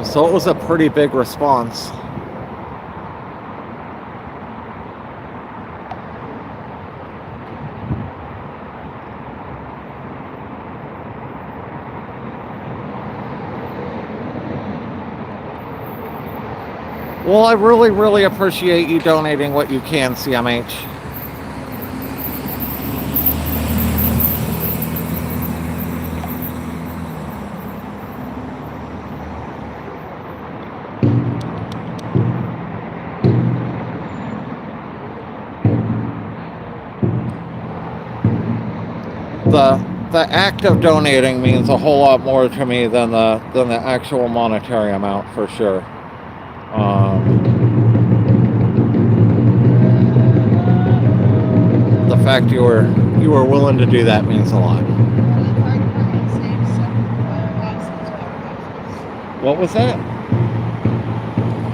So it was a pretty big response. Well, I really, really appreciate you donating what you can, CMH. The act of donating means a whole lot more to me than the actual monetary amount, for sure. The fact you were willing to do that means a lot. What was that?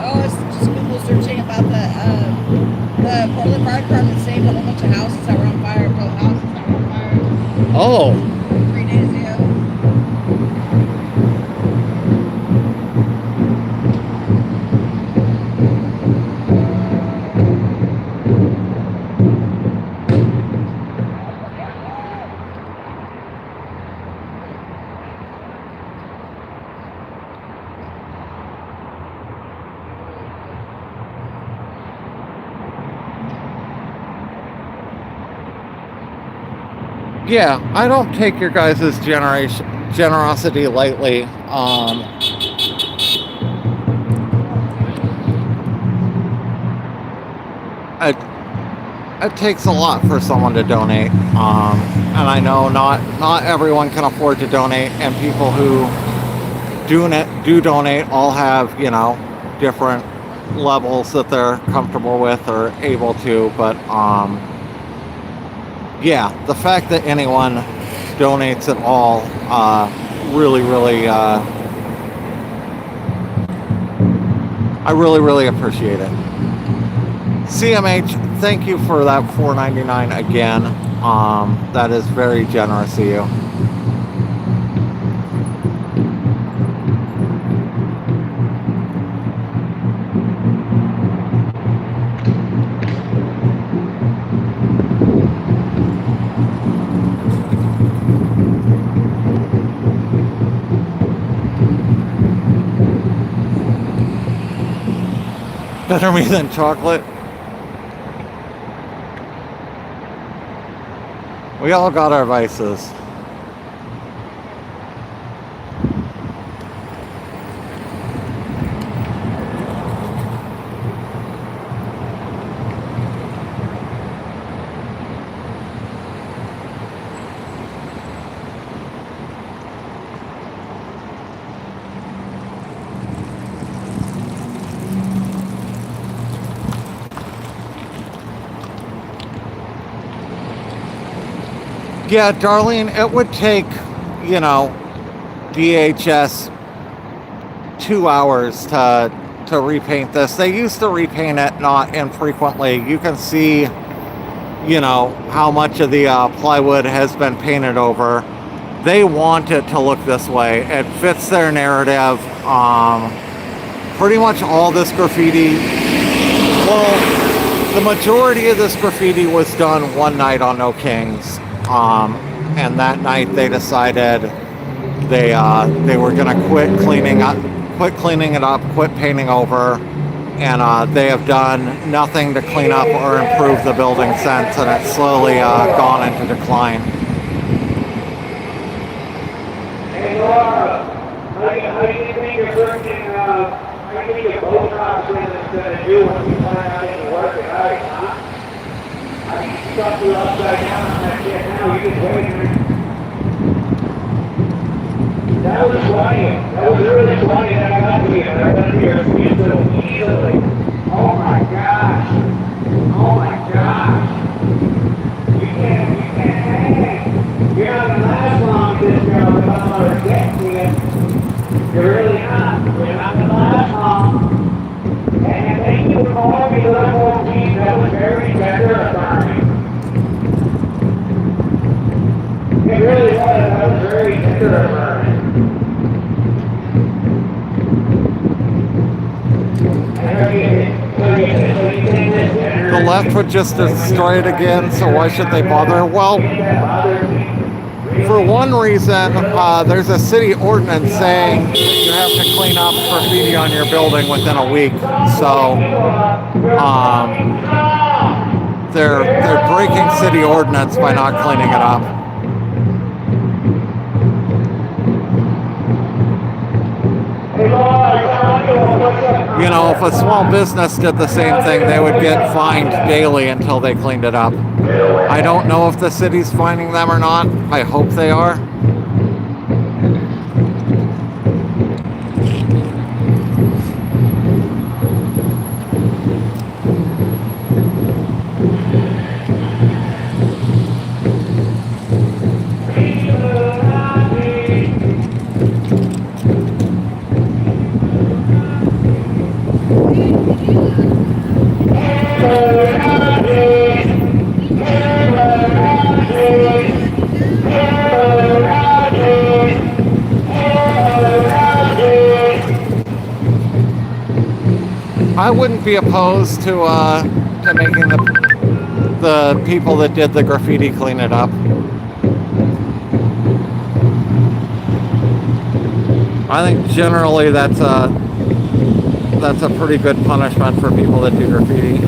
Oh, it's just people searching about the Portland Fire Department saved a whole bunch of houses that were on fire, both houses that were on fire. Oh. 3 days ago. Yeah, I don't take your guys' generosity lightly. It takes a lot for someone to donate, and I know not everyone can afford to donate, and people who do donate all have, you know, different levels that they're comfortable with or able to, but yeah, the fact that anyone donates at all really, I really appreciate it. CMH, thank you for that $4.99 again. That is very generous of you. Better me than chocolate. We all got our vices. Yeah, Darlene, it would take, you know, DHS 2 hours to repaint this. They used to repaint it not infrequently. You can see, you know, how much of the plywood has been painted over. They want it to look this way. It fits their narrative. Pretty much all this graffiti, well, the majority of this graffiti was done one night on No Kings. And that night they decided they were gonna quit cleaning it up, quit painting over, and they have done nothing to clean up or improve the building since, and it's slowly gone into decline. Hey Laura, how do you think you're working? How do you think your Botox in today? to do when we plan on getting work at night, huh? I mean, stuff you upside down on that shit now, you just wait. That was funny. That was really funny that I got here. I got here easily. Oh my gosh. Oh my gosh. You can't hang. You're not gonna last long in this girl if I'm gonna get to you. You're really not. You're not gonna last long. And thank you for calling me little old team. That was very tender affirming. It really was. That was very tender affirming. The left would just destroy it again, so why should they bother? Well, for one reason, there's a city ordinance saying you have to clean up graffiti on your building within a week. So they're breaking city ordinance by not cleaning it up. You know, if a small business did the same thing, they would get fined daily until they cleaned it up. I don't know if the city's finding them or not. I hope they are. I wouldn't be opposed to making the people that did the graffiti clean it up. I think generally that's a pretty good punishment for people that do graffiti.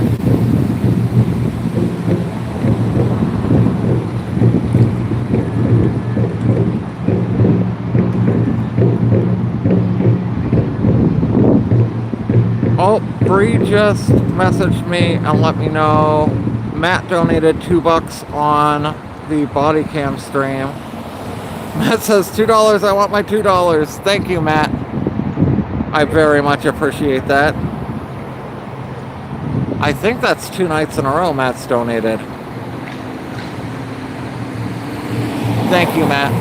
Oh, Bree just messaged me and let me know Matt donated $2 on the body cam stream. Matt says $2, I want my $2. Thank you, Matt. I very much appreciate that. I think that's 2 nights in a row Matt's donated. Thank you, Matt.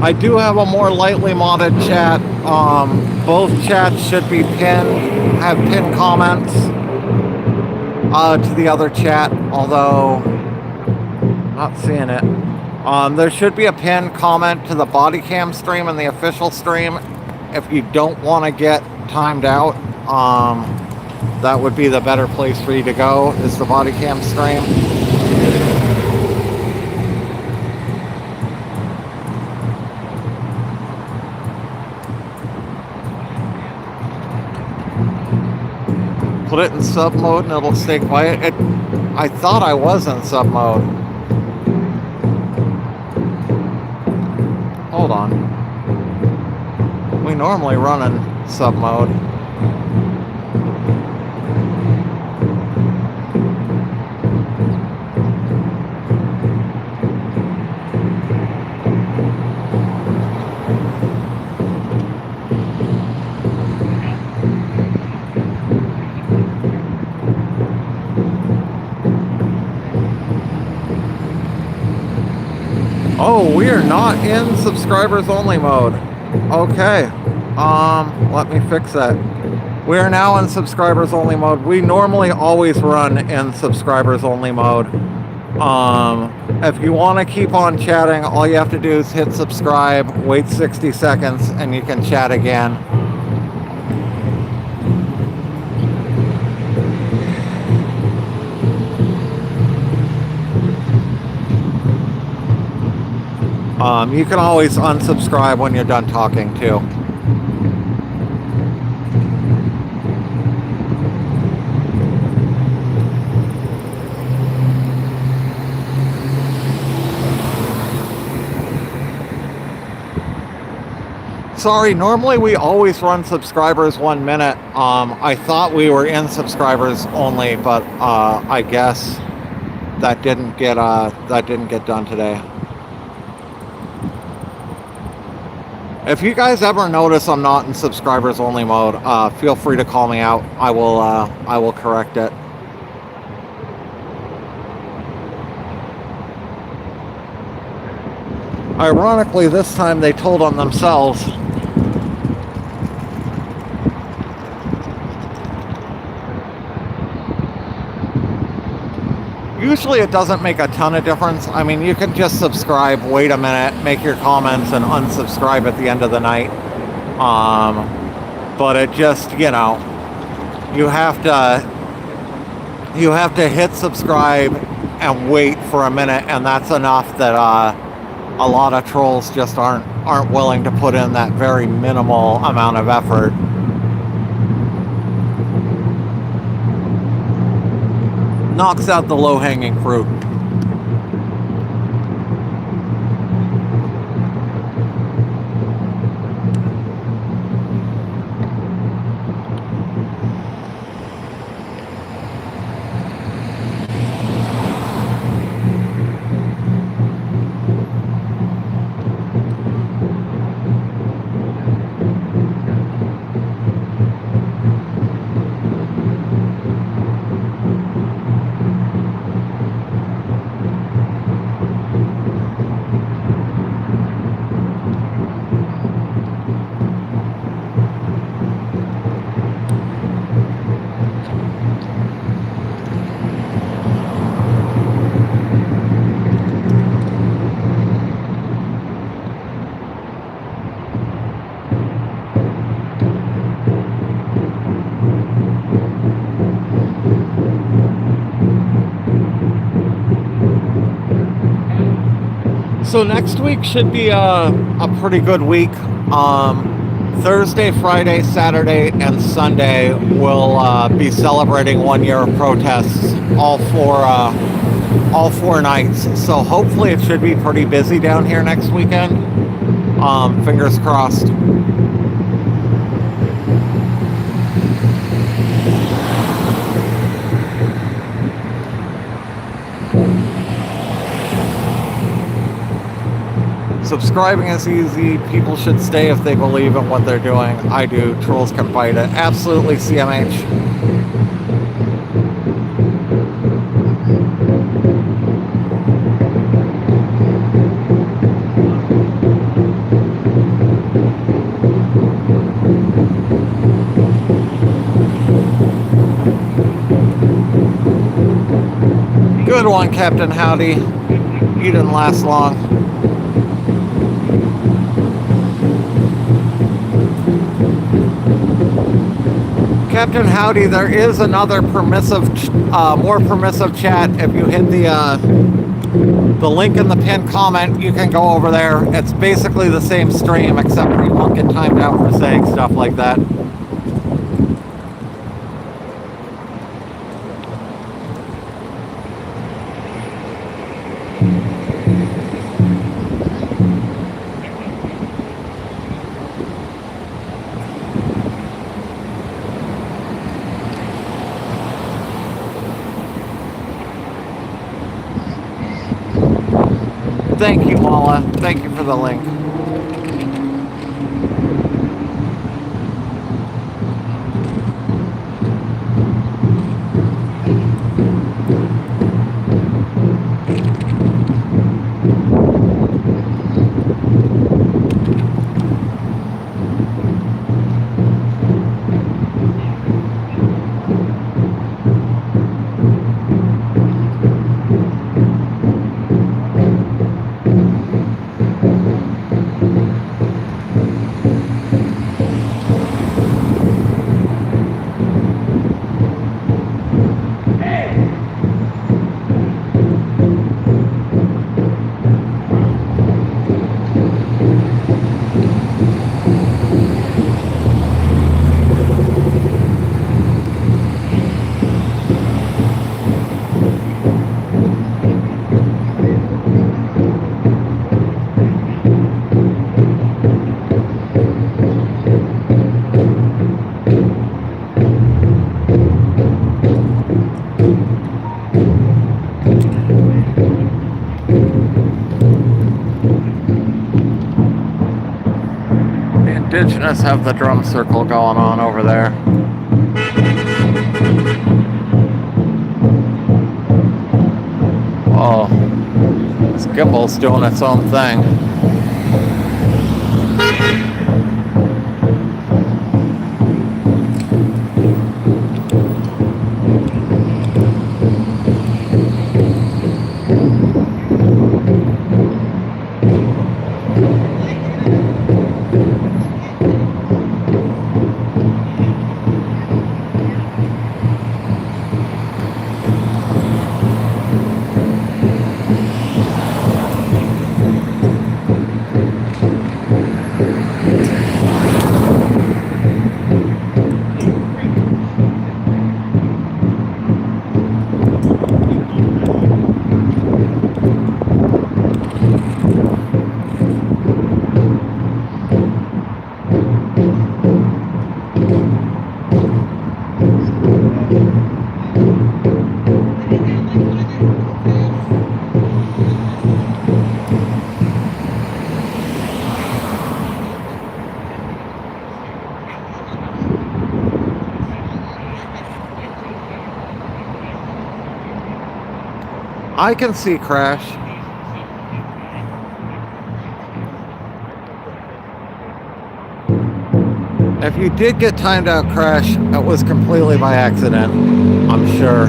I do have a more lightly modded chat. Both chats should be have pinned comments to the other chat, although not seeing it. There should be a pinned comment to the body cam stream and the official stream. If you don't want to get timed out, that would be the better place for you to go, is the body cam stream. Put it in sub mode and it'll stay quiet. I thought I was in sub mode. Hold on. We normally run in sub mode. Oh, we are not in subscribers only mode. Okay. Let me fix that. We are now in subscribers only mode. We normally always run in subscribers only mode. If you want to keep on chatting, all you have to do is hit subscribe, wait 60 seconds, and you can chat again. You can always unsubscribe when you're done talking too. Sorry, normally we always run subscribers 1 minute. I thought we were in subscribers only, but I guess that didn't get done today. If you guys ever notice I'm not in subscribers only mode, feel free to call me out. I will correct it. Ironically, this time they told on themselves. Usually it doesn't make a ton of difference. I mean, you can just subscribe, wait a minute, make your comments, and unsubscribe at the end of the night. But it just, you know, you have to hit subscribe and wait for a minute, and that's enough that a lot of trolls just aren't willing to put in that very minimal amount of effort. Knocks out the low-hanging fruit. So next week should be a pretty good week. Thursday, Friday, Saturday, and Sunday we'll be celebrating 1 year of protests, all four nights. So hopefully it should be pretty busy down here next weekend. Fingers crossed. Subscribing is easy. People should stay if they believe in what they're doing. I do. Trolls can fight it. Absolutely, CMH. Good one, Captain Howdy. You didn't last long. Captain Howdy, there is another permissive, more permissive chat. If you hit the link in the pinned comment, you can go over there. It's basically the same stream, except you won't get timed out for saying stuff like that. Thank you, Mala. Thank you for the link. Indigenous have the drum circle going on over there. Oh, this gimbal's doing its own thing. I can see Crash. If you did get timed out, Crash, it was completely by accident, I'm sure.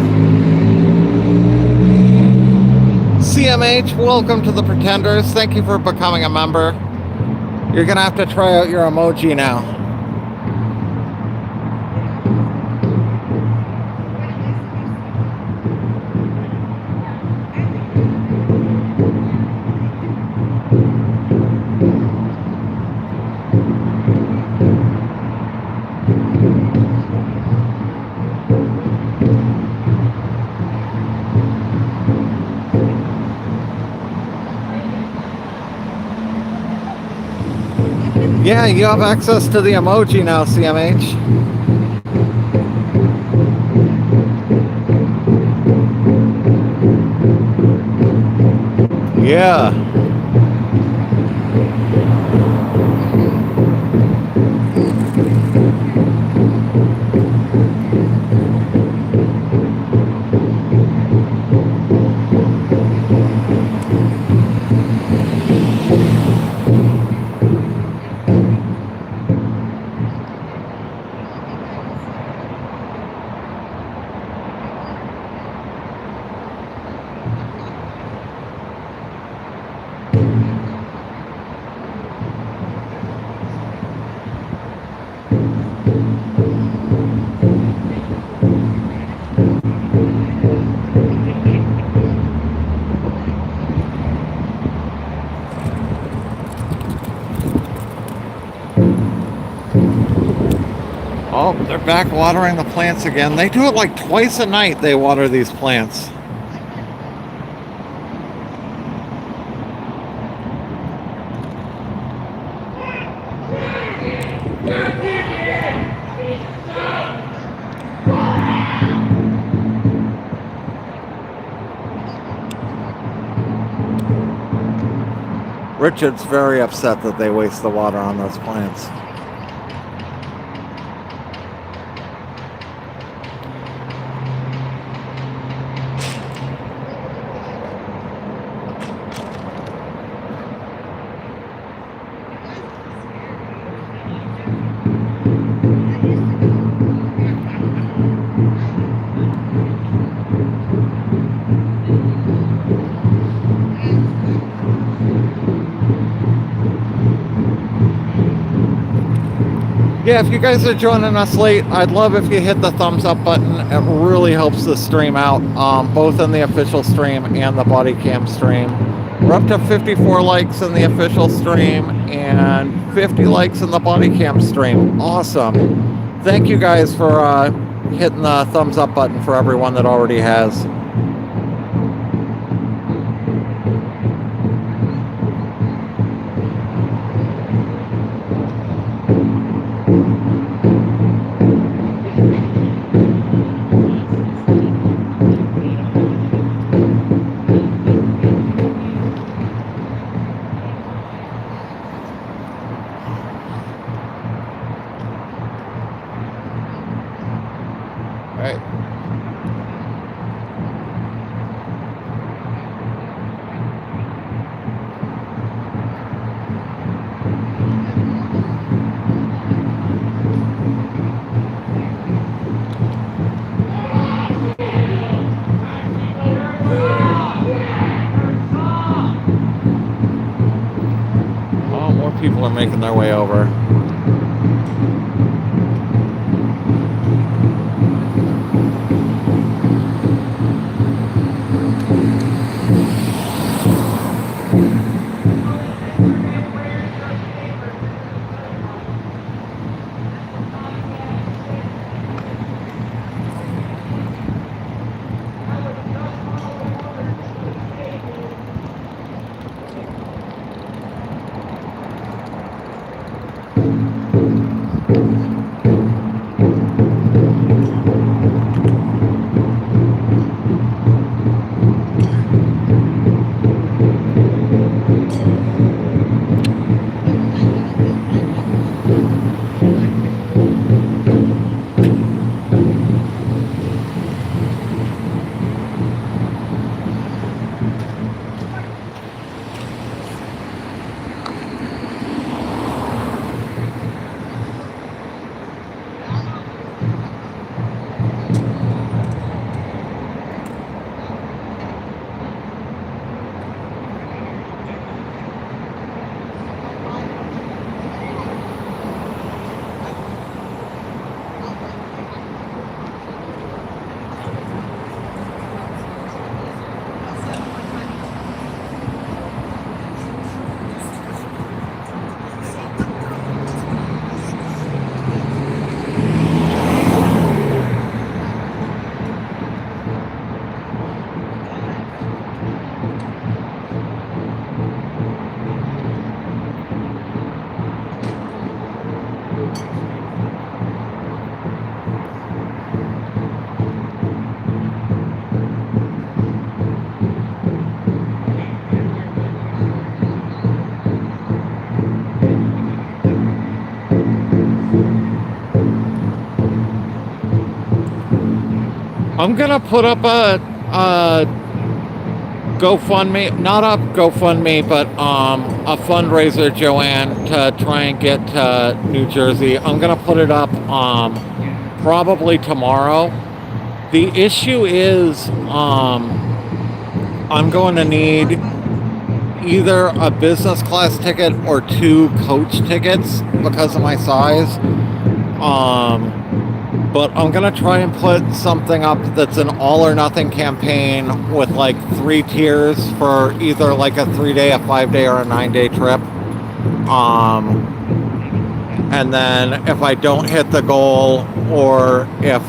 CMH, welcome to the Pretenders. Thank you for becoming a member. You're gonna have to try out your emoji now. Yeah, you have access to the emoji now, CMH. Yeah. Oh, they're back watering the plants again. They do it like twice a night, they water these plants. Richard's very upset that they waste the water on those plants. Yeah, if you guys are joining us late, I'd love if you hit the thumbs up button. It really helps the stream out, both in the official stream and the body cam stream. We're up to 54 likes in the official stream and 50 likes in the body cam stream. Awesome. Thank you guys for hitting the thumbs up button for everyone that already has. Right. Oh, more people are making their way over. I'm gonna put up a GoFundMe, not a GoFundMe, but a fundraiser, Joanne, to try and get to New Jersey. I'm gonna put it up probably tomorrow. The issue is I'm going to need either a business class ticket or 2 coach tickets because of my size. But I'm gonna try and put something up that's an all or nothing campaign with like 3 tiers for either like a 3-day, a 5-day, or a 9-day trip. And then if I don't hit the goal, or if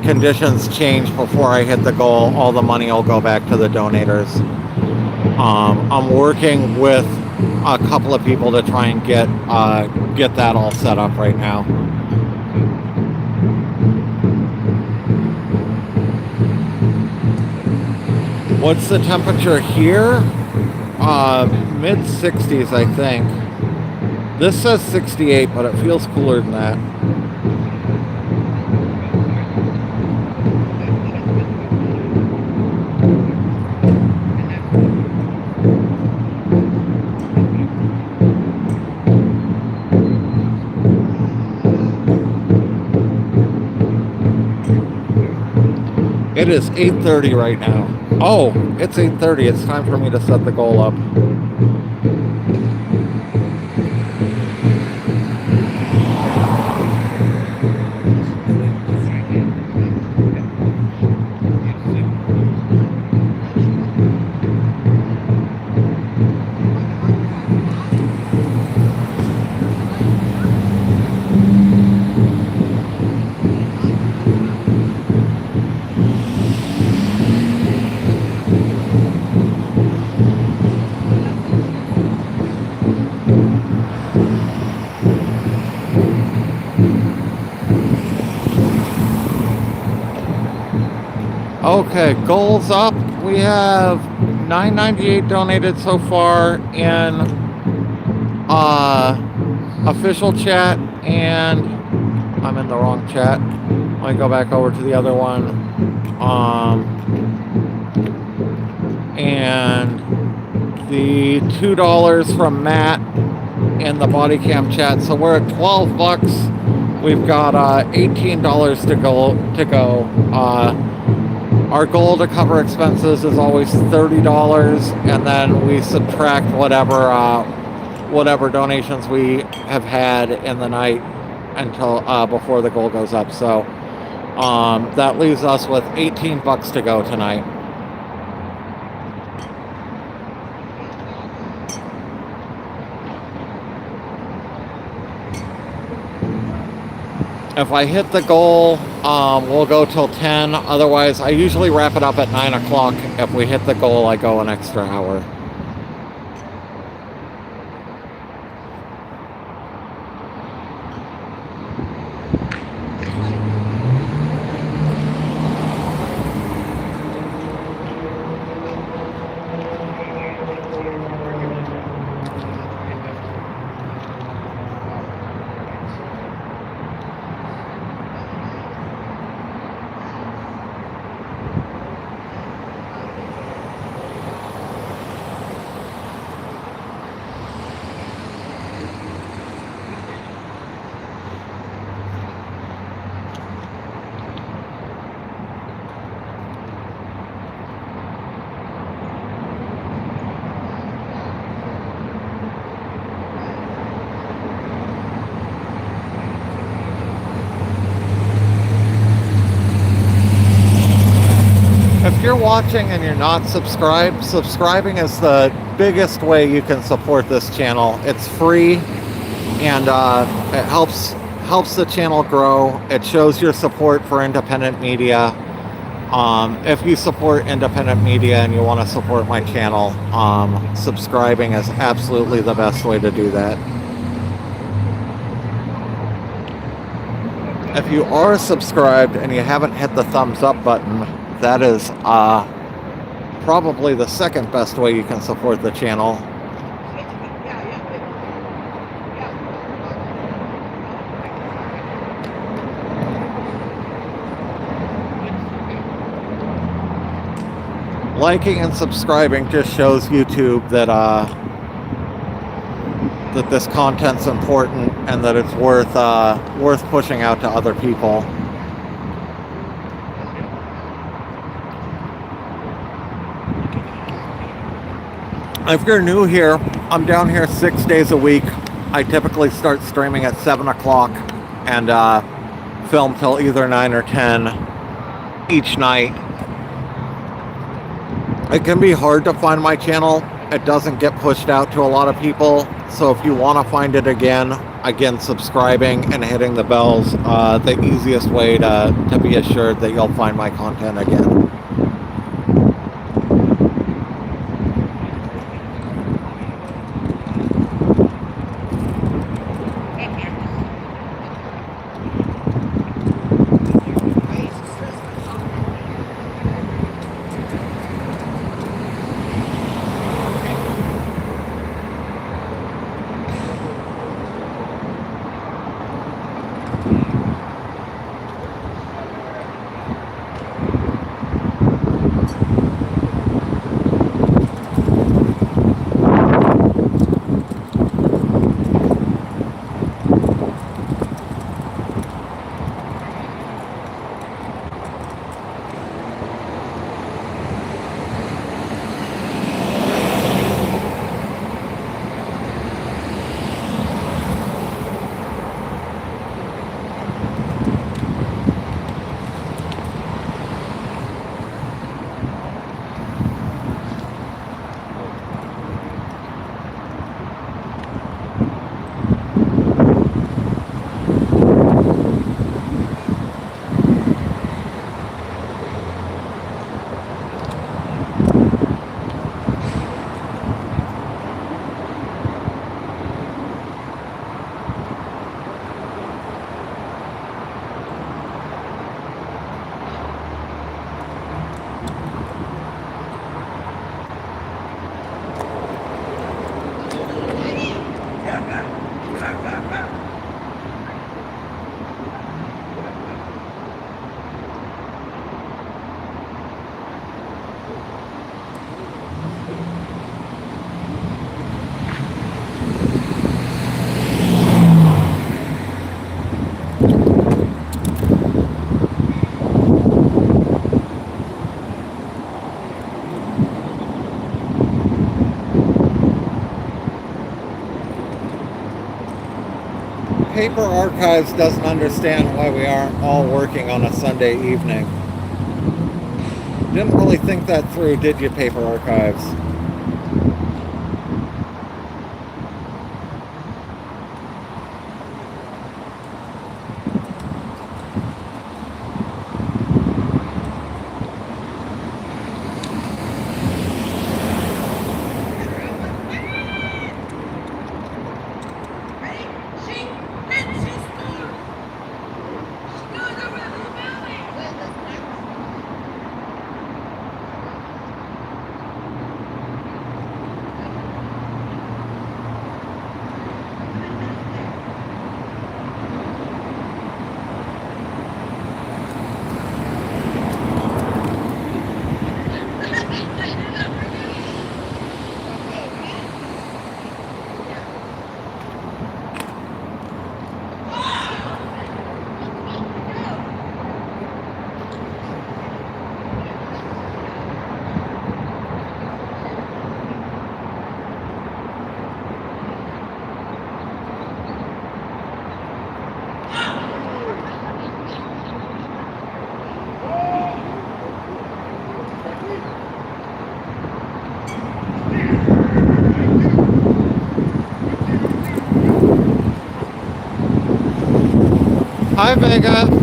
conditions change before I hit the goal, all the money will go back to the donators. I'm working with a couple of people to try and get that all set up right now. What's the temperature here? Mid 60s, I think. This says 68, but it feels cooler than that. It is 8:30 right now. Oh, it's 8:30. It's time for me to set the goal up. Okay, goals up. We have $9.98 donated so far in official chat, and I'm in the wrong chat. Let me go back over to the other one. And the $2 from Matt in the body cam chat. So we're at 12 bucks. We've got $18 to go. Our goal to cover expenses is always $30, and then we subtract whatever donations we have had in the night until before the goal goes up. So that leaves us with 18 bucks to go tonight. If I hit the goal, we'll go till 10. Otherwise, I usually wrap it up at 9 o'clock. If we hit the goal, I go an extra hour. If you're watching and you're not subscribed, subscribing is the biggest way you can support this channel. It's free, and it helps the channel grow. It shows your support for independent media. If you support independent media and you want to support my channel, subscribing is absolutely the best way to do that. If you are subscribed and you haven't hit the thumbs up button, that is probably the second best way you can support the channel. Liking and subscribing just shows YouTube that that this content's important and that it's worth pushing out to other people. If you're new here, I'm down here 6 days a week. I typically start streaming at 7 o'clock and film till either 9 or 10 each night. It can be hard to find my channel. It doesn't get pushed out to a lot of people. So if you want to find it again, subscribing and hitting the bells, the easiest way to be assured that you'll find my content again. Paper Archives doesn't understand why we aren't all working on a Sunday evening. Didn't really think that through, did you, Paper Archives? Hi, Vega.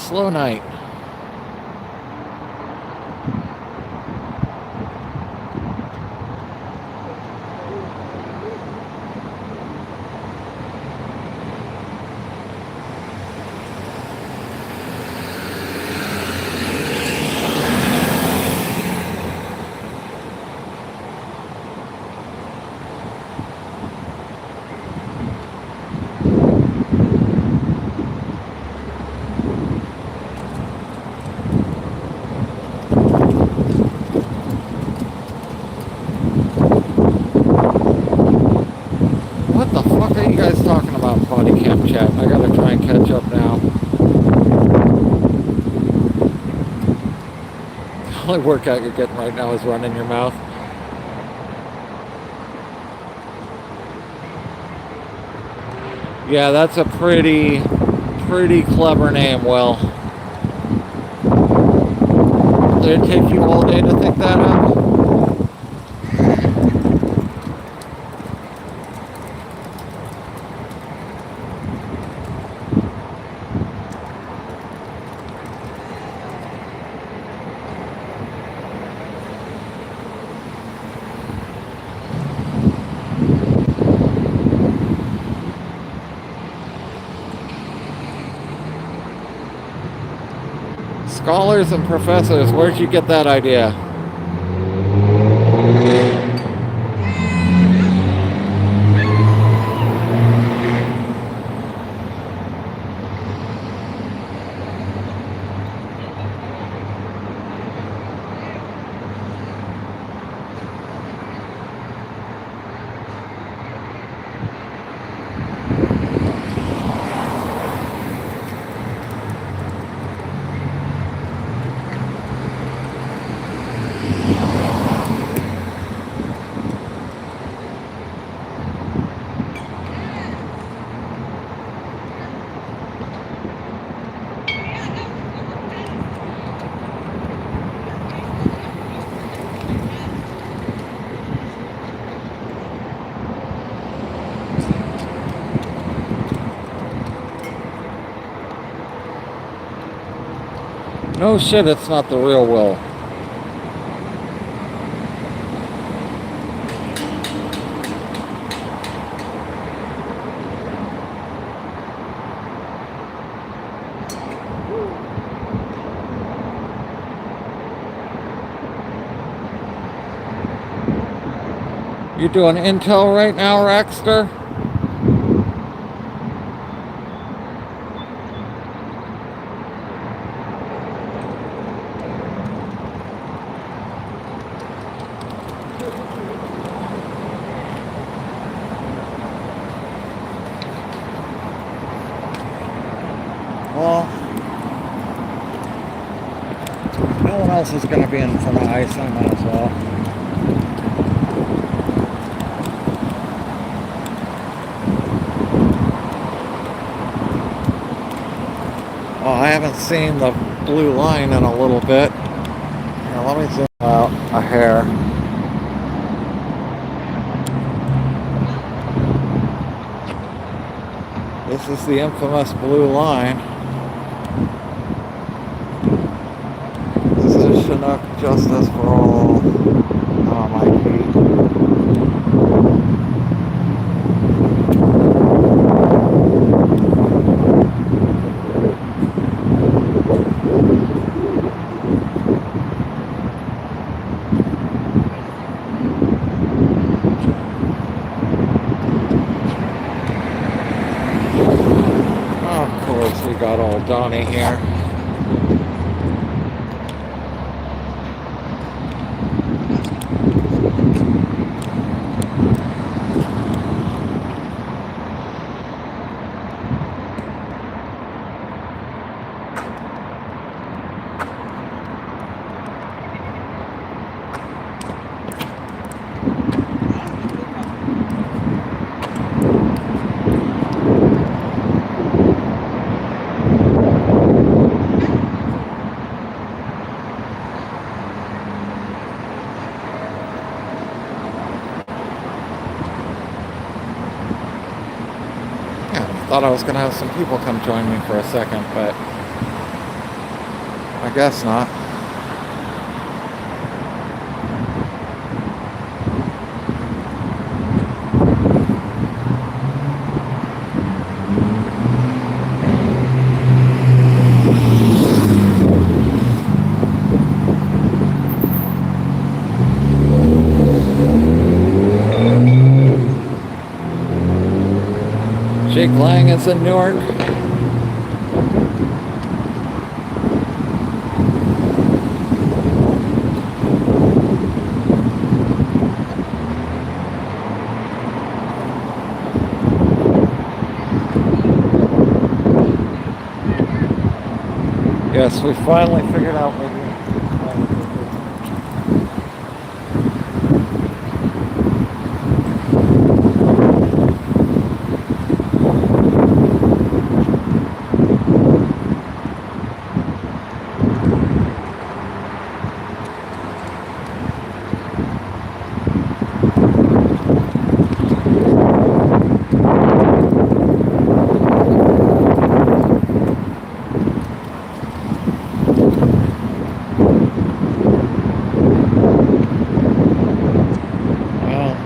slow night. What the fuck are you guys talking about, body cam chat? I gotta try and catch up now. The only workout you're getting right now is running your mouth. Yeah, that's a pretty clever name, Will. Did it take you all day to think that up? Scholars and professors, where'd you get that idea? No shit, it's not the real Will. You doing intel right now, Raxter? Well, no one else is going to be in front of I.C.E, I might as well. Oh, I haven't seen the blue line in a little bit. Now let me zoom out a hair. This is the infamous blue line. This is Chinook Justice for All. Oh, my feet. Of course, we got old Donnie here. Thought I was going to have some people come join me for a second, but I guess not. Jake Lang is in Newark. Yes, we finally figured out what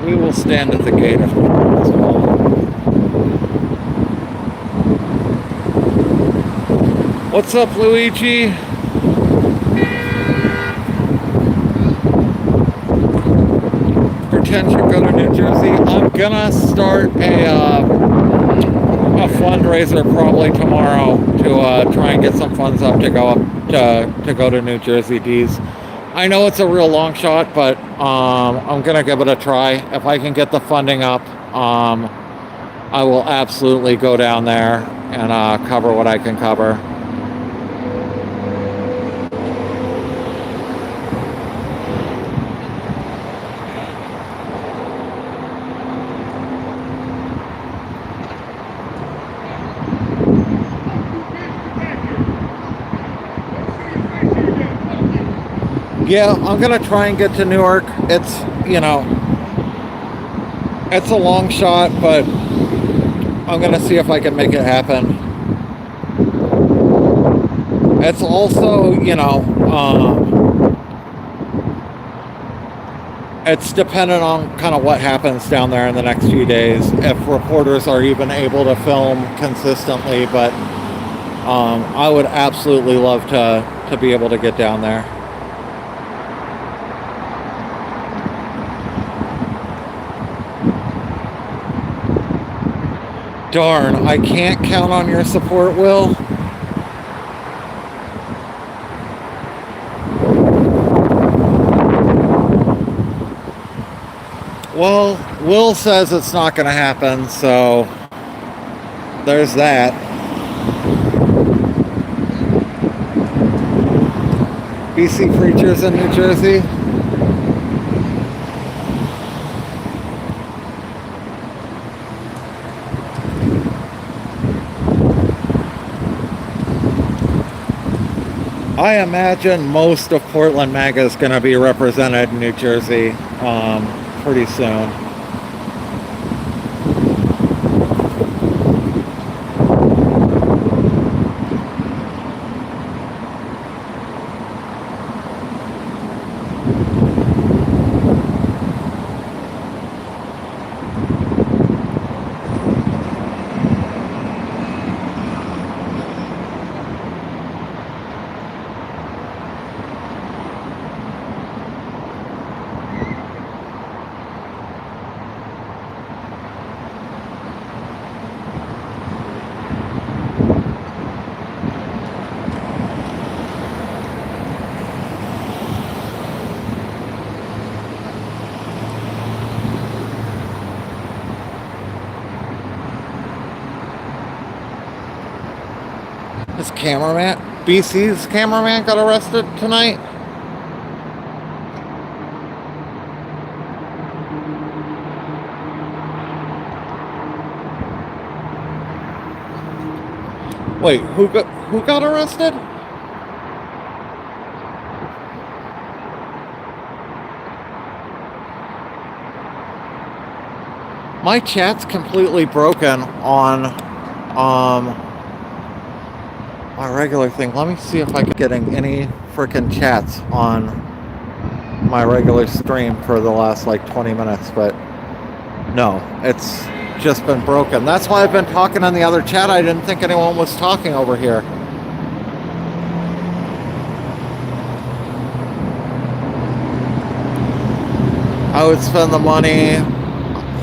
we will stand at the gate as well. What's up, Luigi? Pretend you go to New Jersey. I'm gonna start a fundraiser probably tomorrow to try and get some funds up to go to New Jersey D's. I know it's a real long shot, but I'm gonna give it a try. If I can get the funding up, I will absolutely go down there and cover what I can cover. Yeah, I'm gonna try and get to Newark. It's, you know, it's a long shot, but I'm gonna see if I can make it happen. It's also, you know, it's dependent on kind of what happens down there in the next few days, if reporters are even able to film consistently, but I would absolutely love to be able to get down there. Darn, I can't count on your support, Will. Well, Will says it's not going to happen, so there's that. BC Preachers in New Jersey. I imagine most of Portland MAGA is going to be represented in New Jersey pretty soon. His cameraman, BC's cameraman, got arrested tonight. Wait, who got arrested? My chat's completely broken on my regular thing. Let me see if I can getting any freaking chats on my regular stream for the last like 20 minutes, but no, it's just been broken. That's why I've been talking on the other chat. I didn't think anyone was talking over here. I would spend the money,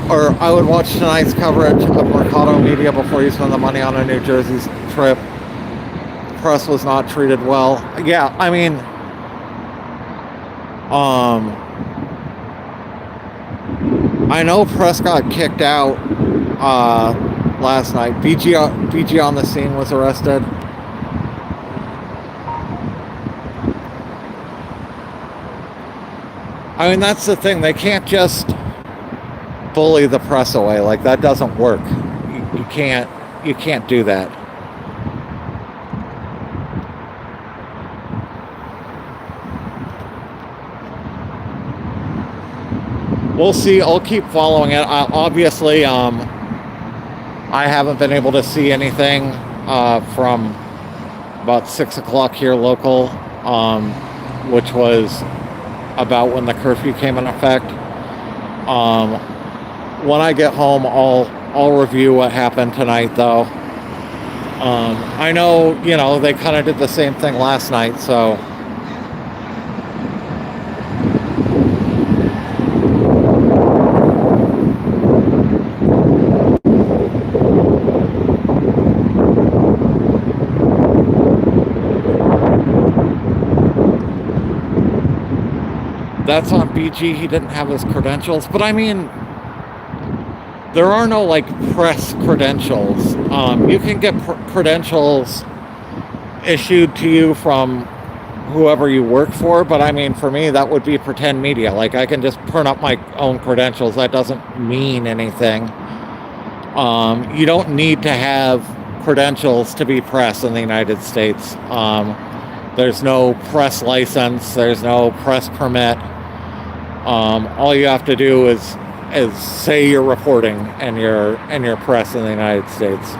or I would watch tonight's coverage of Mercado Media before you spend the money on a New Jersey trip. Press was not treated well. Yeah, I mean, I know Press got kicked out last night. BG on the scene was arrested. I mean, that's the thing. They can't just bully the press away. Like, that doesn't work. You can't do that. We'll see. I'll keep following it. Obviously, I haven't been able to see anything from about 6 o'clock here local, which was about when the curfew came in effect. When I get home, I'll review what happened tonight, though. I know, they kind of did the same thing last night, so. That's on BG. He didn't have his credentials, but I mean, there are no like press credentials. You can get credentials issued to you from whoever you work for, but I mean, for me, that would be PretendMedia. Like, I can just print up my own credentials. That doesn't mean anything. You don't need to have credentials to be press in the United States. There's no press license. There's no press permit. All you have to do is say you're reporting and you're press in the United States.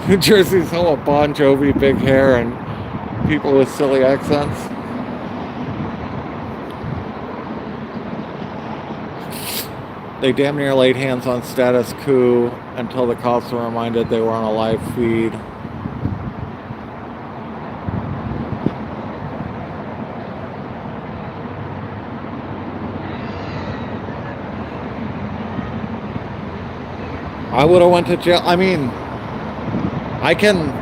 New Jersey's home of Bon Jovi, big hair, and people with silly accents. They damn near laid hands on status quo until the cops were reminded they were on a live feed. I would have went to jail. I mean, I can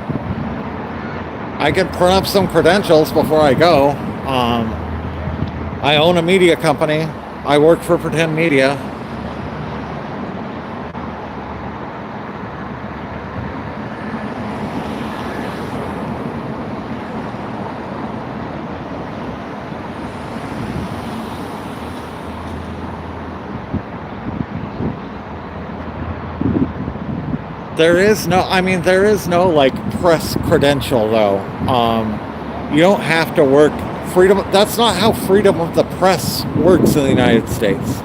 print up some credentials before I go. I own a media company. I work for PretendMedia. There is no like press credential though. You don't have to work freedom. That's not how freedom of the press works in the United States.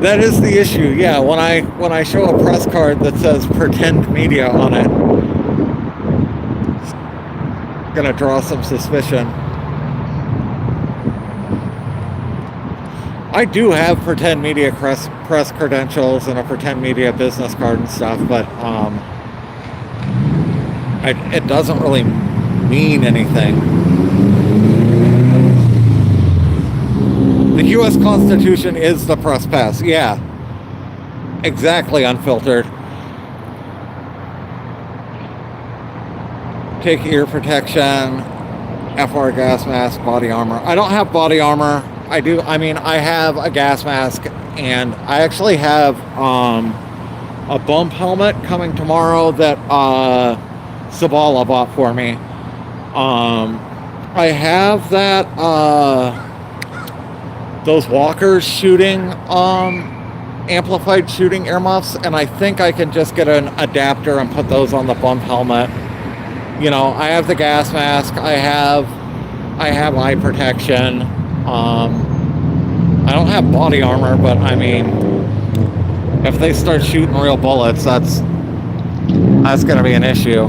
That is the issue. Yeah, when I show a press card that says PretendMedia on it, it's gonna draw some suspicion. I do have PretendMedia press credentials and a PretendMedia business card and stuff, but it doesn't really mean anything. The U.S. Constitution is the press pass. Yeah, exactly, unfiltered. Take ear protection, FR gas mask, body armor. I don't have body armor. I have a gas mask, and I actually have a bump helmet coming tomorrow that Sabala bought for me. I have that those walkers shooting amplified shooting earmuffs, and I think I can just get an adapter and put those on the bump helmet. You know, I have the gas mask, I have eye protection. I don't have body armor, but I mean, if they start shooting real bullets, that's going to be an issue.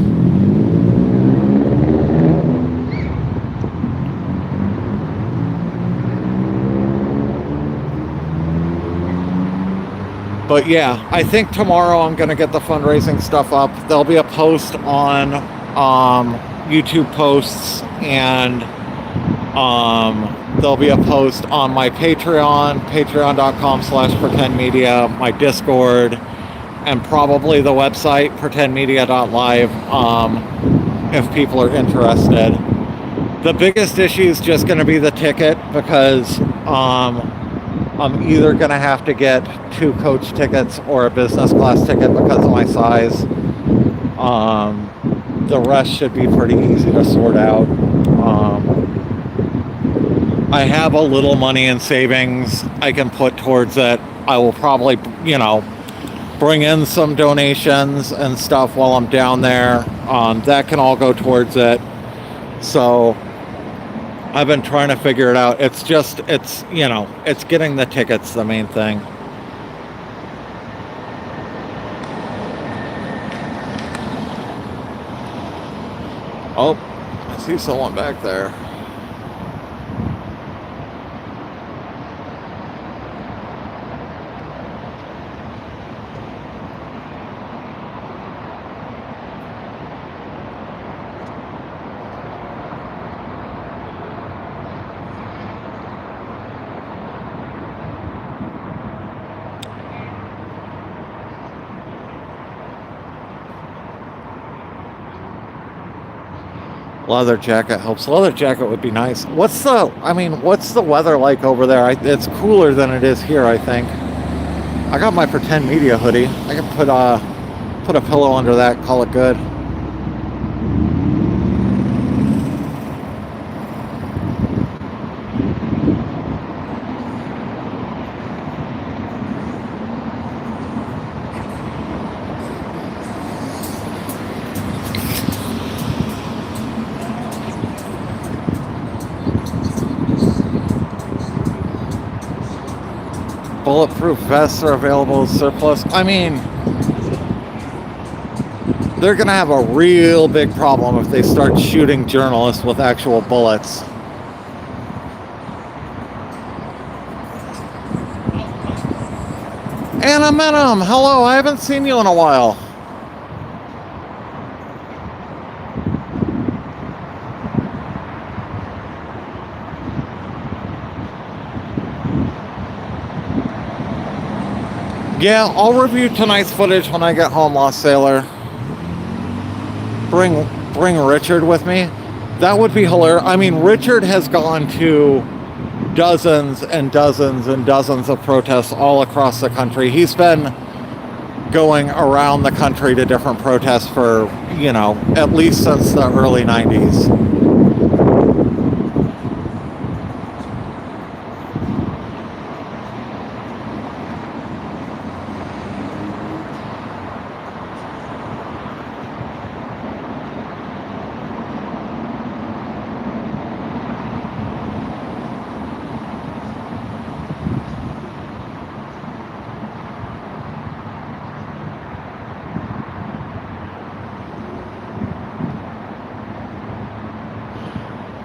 But yeah, I think tomorrow I'm going to get the fundraising stuff up. There'll be a post on YouTube posts, and there'll be a post on my Patreon, patreon.com/PretendMedia, my Discord, and probably the website, PretendMedia.live, if people are interested. The biggest issue is just going to be the ticket, because I'm either going to have to get 2 coach tickets or a business class ticket because of my size. The rest should be pretty easy to sort out. I have a little money in savings I can put towards it. I will probably, you know, bring in some donations and stuff while I'm down there. That can all go towards it. So I've been trying to figure it out. It's you know, it's getting the tickets the main thing. Oh, I see someone back there. Leather jacket helps. Leather jacket would be nice. What's the weather like over there? It's cooler than it is here, I think. I got my PretendMedia hoodie. I can put a pillow under that, call it good. Bulletproof vests are available as surplus. I mean, they're going to have a real big problem if they start shooting journalists with actual bullets. Anna Menem, hello, I haven't seen you in a while. Yeah, I'll review tonight's footage when I get home, Lost Sailor. Bring Richard with me. That would be hilarious. I mean, Richard has gone to dozens and dozens and dozens of protests all across the country. He's been going around the country to different protests for, you know, at least since the early 90s.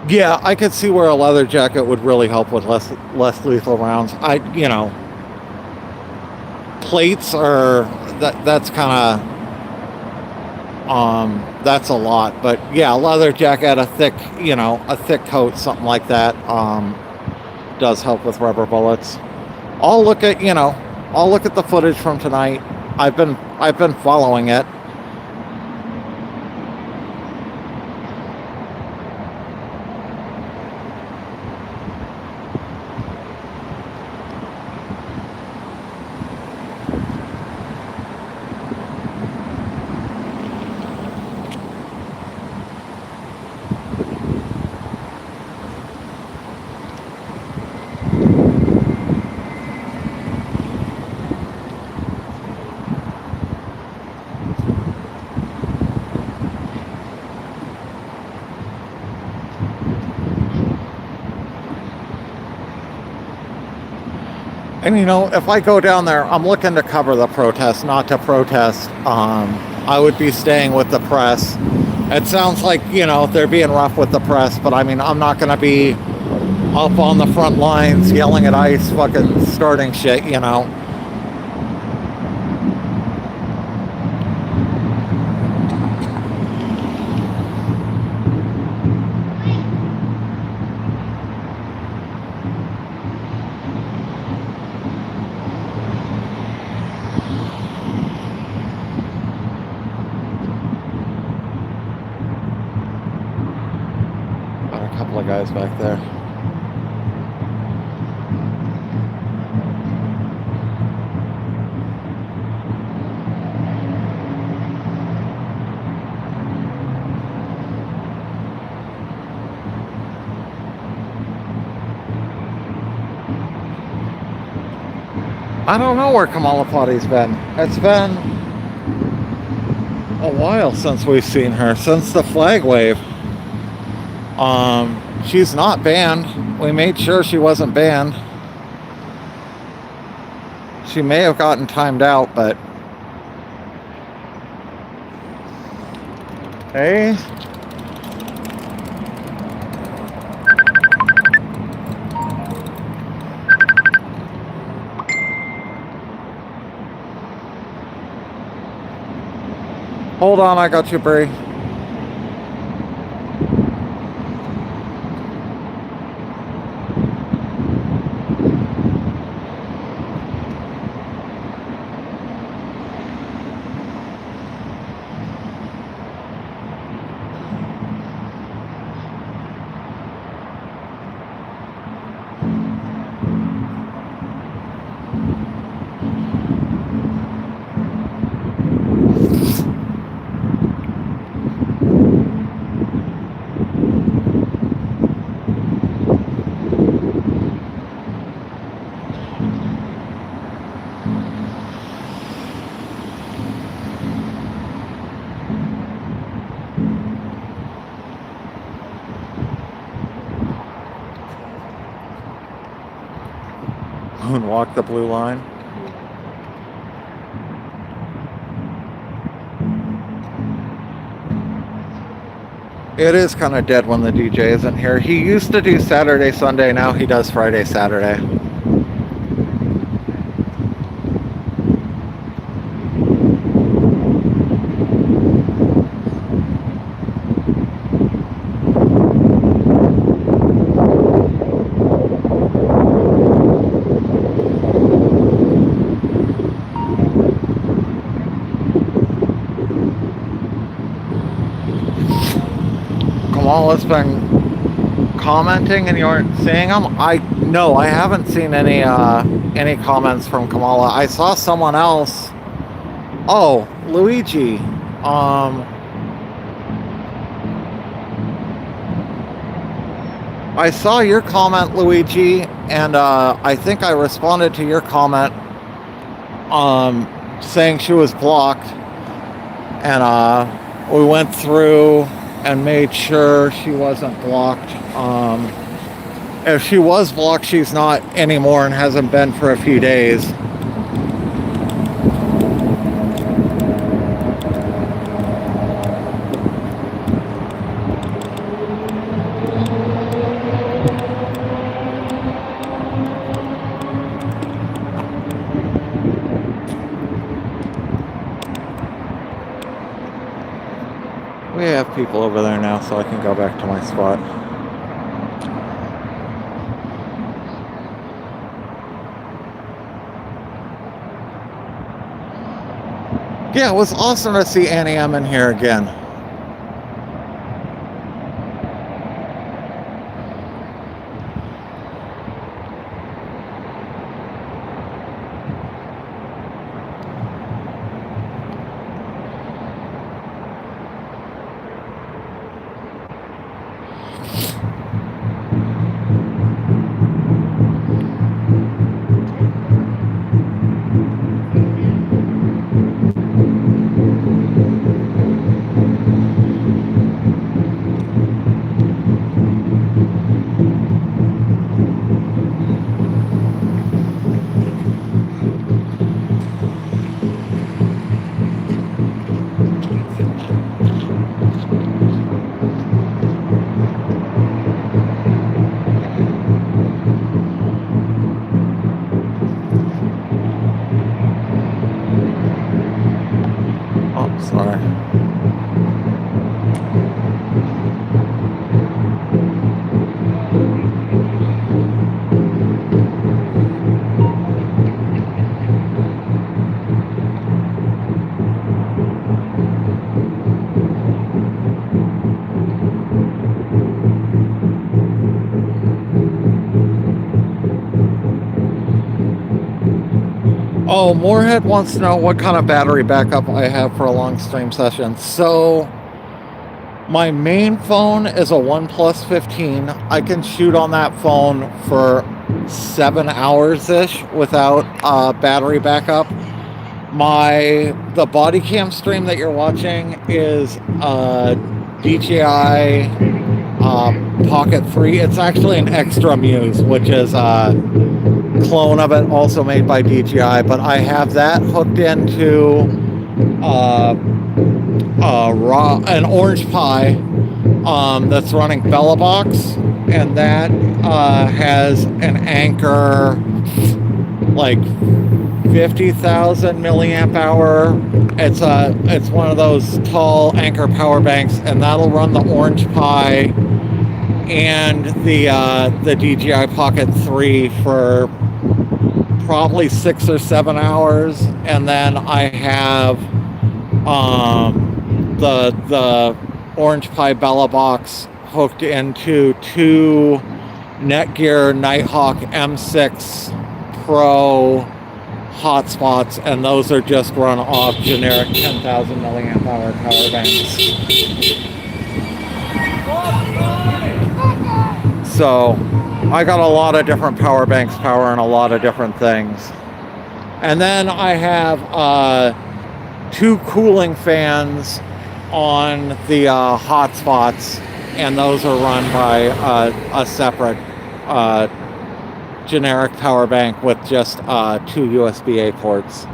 Yeah, I could see where a leather jacket would really help with less lethal rounds. You know, plates are that's kind of that's a lot, but yeah, leather jacket, a thick coat, something like that, does help with rubber bullets. I'll look at the footage from tonight. I've been following it. And you know, if I go down there, I'm looking to cover the protest, not to protest. I would be staying with the press. It sounds like, you know, they're being rough with the press, but I mean, I'm not going to be up on the front lines yelling at ICE, fucking starting shit, you know. Got a couple of guys back there. I don't know where Kamala Potty's been. It's been a while since we've seen her, since the flag wave. She's not banned. We made sure she wasn't banned. She may have gotten timed out, but... Hey? Hold on, I got you, Bree. Moonwalk the blue line. It is kind of dead when the DJ isn't here. He used to do Saturday, Sunday. Now he does Friday, Saturday. Kamala's been commenting and you aren't seeing them? No, I haven't seen any comments from Kamala. I saw someone else. Oh, Luigi. I saw your comment, Luigi, and I think I responded to your comment saying she was blocked, and we went through and made sure she wasn't blocked. If she was blocked, she's not anymore and hasn't been for a few days. We have people over there now, so I can go back to my spot. Yeah, it was awesome to see Annie M in here again. Oh, Moorhead wants to know what kind of battery backup I have for a long stream session. So, my main phone is a OnePlus 15. I can shoot on that phone for 7 hours-ish without battery backup. The body cam stream that you're watching is DJI Pocket 3. It's actually an Extra Muse, which is clone of it, also made by DJI, but I have that hooked into an Orange Pi that's running BellaBox, and that has an Anker, like 50,000 milliamp hour. It's one of those tall Anker power banks, and that'll run the Orange Pi and the DJI Pocket 3 for probably 6 or 7 hours, and then I have the Orange Pi BellaBox hooked into 2 Netgear Nighthawk M6 Pro hotspots, and those are just run off generic 10,000 milliamp hour power banks. So I got a lot of different power banks powering a lot of different things. And then I have 2 cooling fans on the hotspots, and those are run by a separate generic power bank with just 2 USB-A ports.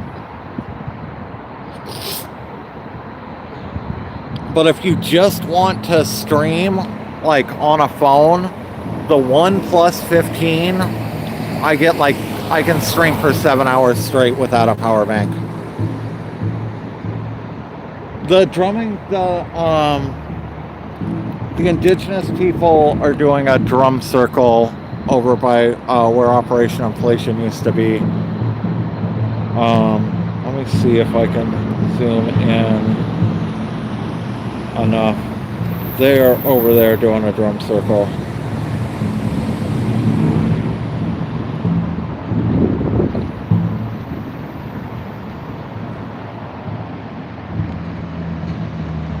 But if you just want to stream like on a phone, the OnePlus 15, I can stream for 7 hours straight without a power bank. The drumming, the indigenous people are doing a drum circle over by where Operation Inflation used to be. Let me see if I can zoom in enough. They're over there doing a drum circle.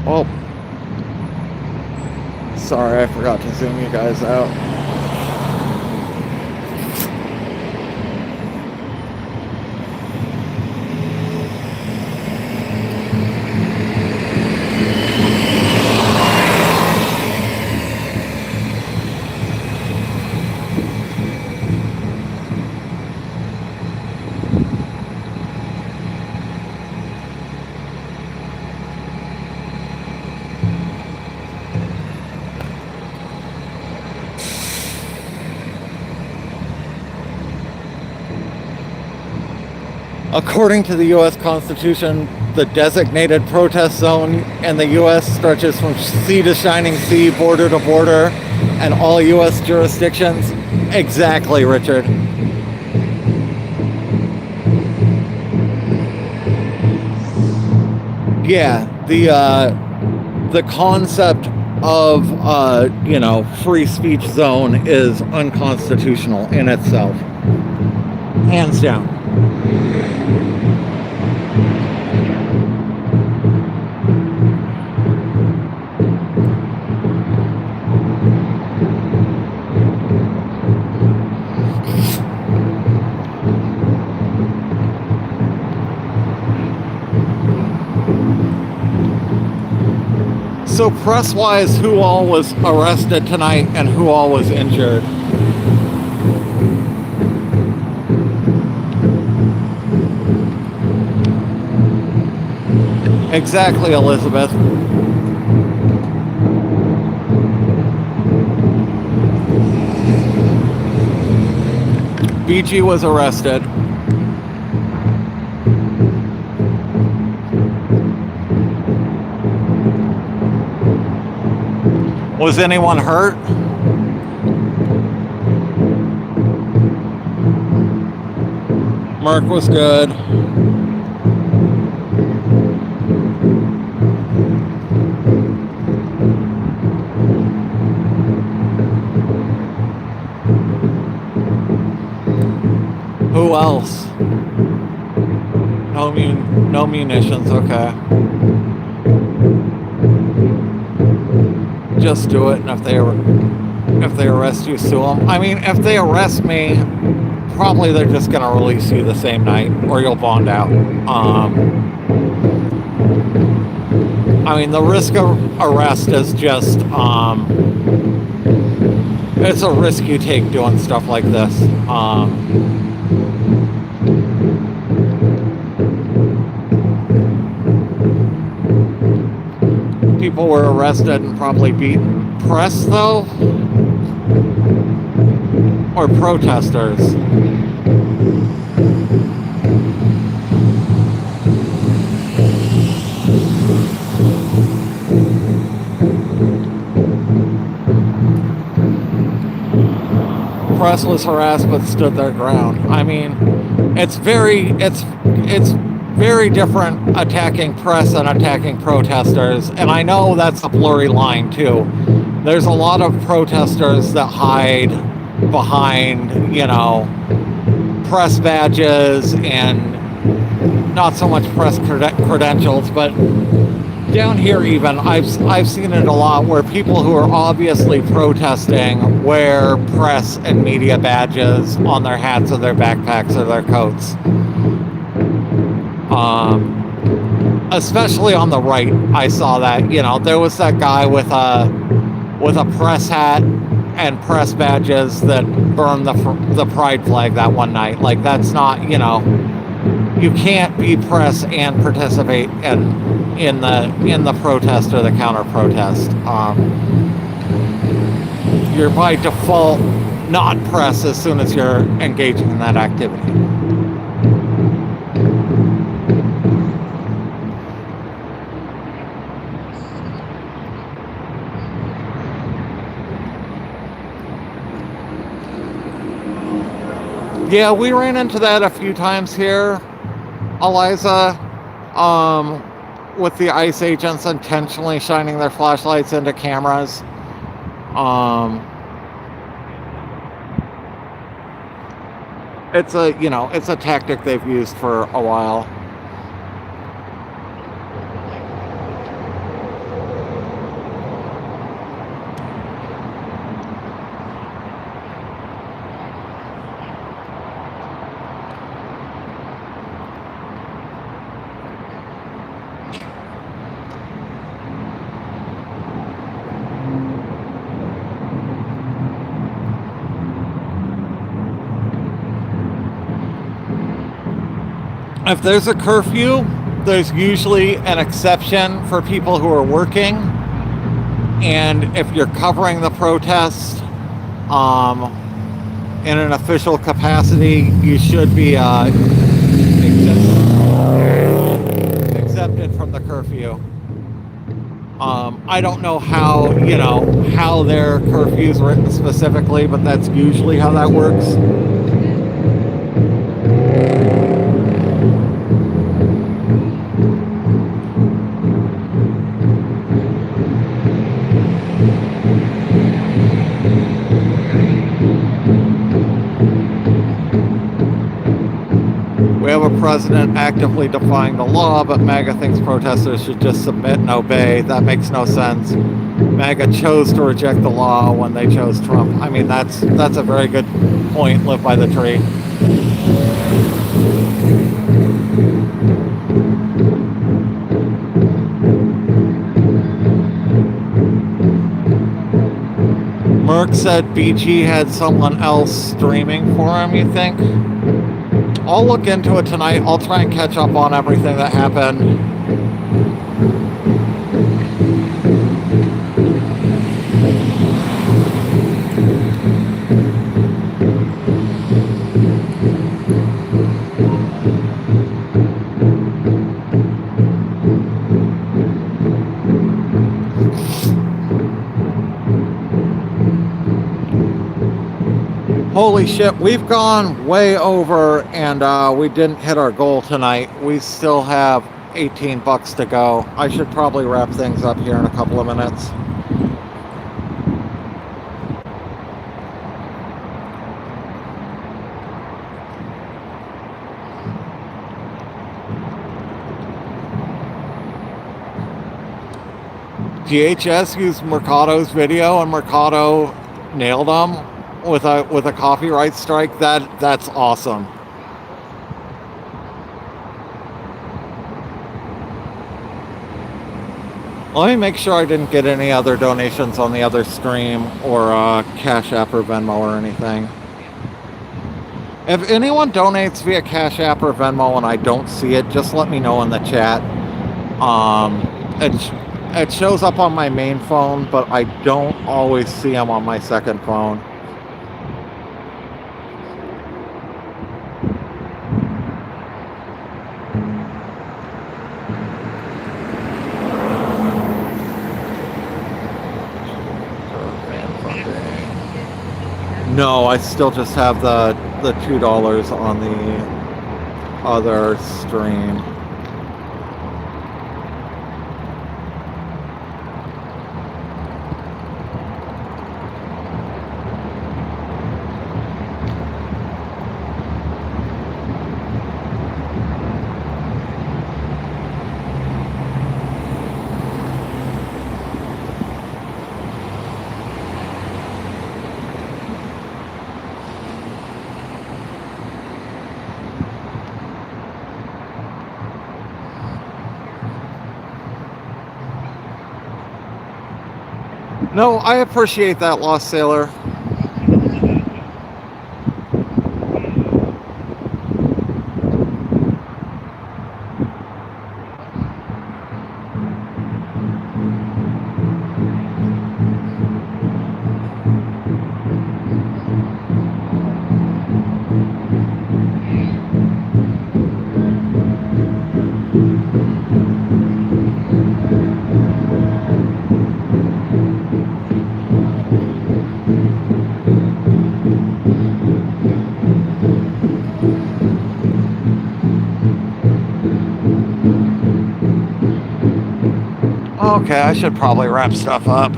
Oh, sorry, I forgot to zoom you guys out. According to the U.S. Constitution, the designated protest zone in the U.S. stretches from sea to shining sea, border to border, and all U.S. jurisdictions. Exactly, Richard. Yeah, the concept of free speech zone is unconstitutional in itself, hands down. So press-wise, who all was arrested tonight and who all was injured? Exactly, Elizabeth. BG was arrested. Was anyone hurt? Merc was good. Who else? No munitions, okay. Just do it, and if they arrest you, sue them. I mean, if they arrest me, probably they're just gonna release you the same night, or you'll bond out. I mean, the risk of arrest is just, it's a risk you take doing stuff like this. People were arrested and probably beaten. Press, though? Or protesters? Press was harassed but stood their ground. I mean, it's very different attacking press and attacking protesters, and I know that's a blurry line too. There's a lot of protesters that hide behind, you know, press badges and not so much press credentials, but down here even, I've seen it a lot where people who are obviously protesting wear press and media badges on their hats or their backpacks or their coats. Especially on the right, I saw that. You know, there was that guy with a press hat and press badges that burned the pride flag that one night. Like, that's not, you know, you can't be press and participate in the protest or the counter protest. You're by default not press as soon as you're engaging in that activity. Yeah, we ran into that a few times here, Eliza, with the ICE agents intentionally shining their flashlights into cameras. It's a tactic they've used for a while. If there's a curfew, there's usually an exception for people who are working. And if you're covering the protest in an official capacity, you should be exempted from the curfew. I don't know how their curfew is written specifically, but that's usually how that works. We have a president actively defying the law, but MAGA thinks protesters should just submit and obey. That makes no sense. MAGA chose to reject the law when they chose Trump. I mean, that's a very good point. Live by the tree. Merck said BG had someone else streaming for him, you think? I'll look into it tonight. I'll try and catch up on everything that happened. Holy shit, we've gone way over, and we didn't hit our goal tonight. We still have $18 to go. I should probably wrap things up here in a couple of minutes. DHS used Mercado's video and Mercado nailed them with a copyright strike. That's awesome. Let me make sure I didn't get any other donations on the other stream or Cash App or Venmo or anything. If anyone donates via Cash App or Venmo and I don't see it, just let me know in the chat. It shows up on my main phone, but I don't always see them on my second phone. No, I still just have the $2 on the other stream. No, I appreciate that, Lost Sailor. Okay, I should probably wrap stuff up.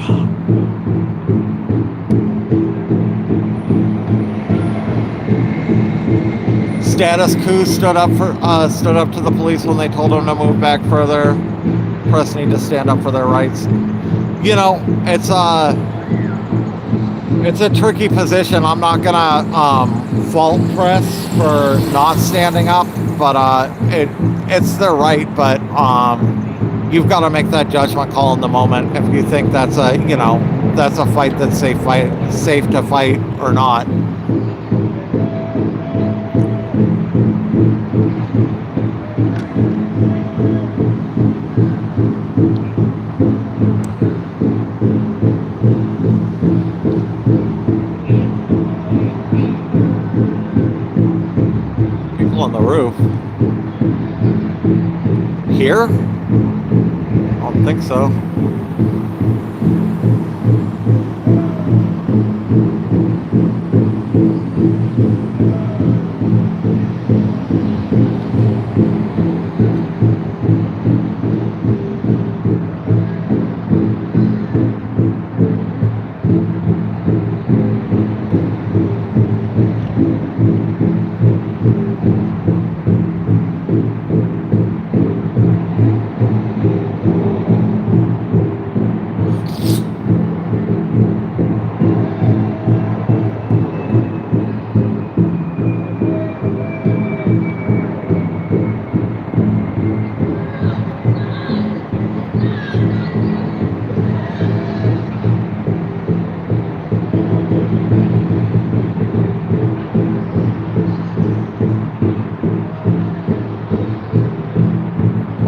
Status Coup stood up to the police when they told him to move back further. Press need to stand up for their rights. You know, it's a tricky position. I'm not gonna fault press for not standing up, but it's their right. But you've got to make that judgment call in the moment if you think that's a fight that's safe to fight or not. People on the roof. Here? I don't think so.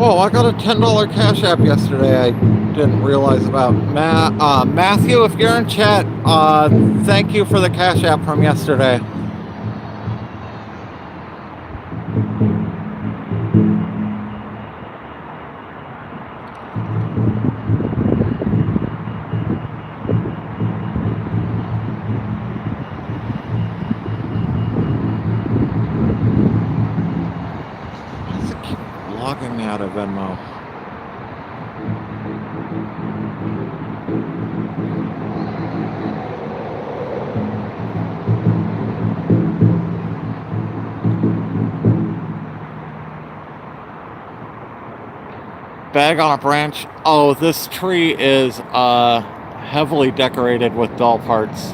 Oh, I got a $10 Cash App yesterday I didn't realize about. Matthew, if you're in chat, thank you for the Cash App from yesterday. Out of Venmo. Bag on a branch. Oh, this tree is heavily decorated with doll parts.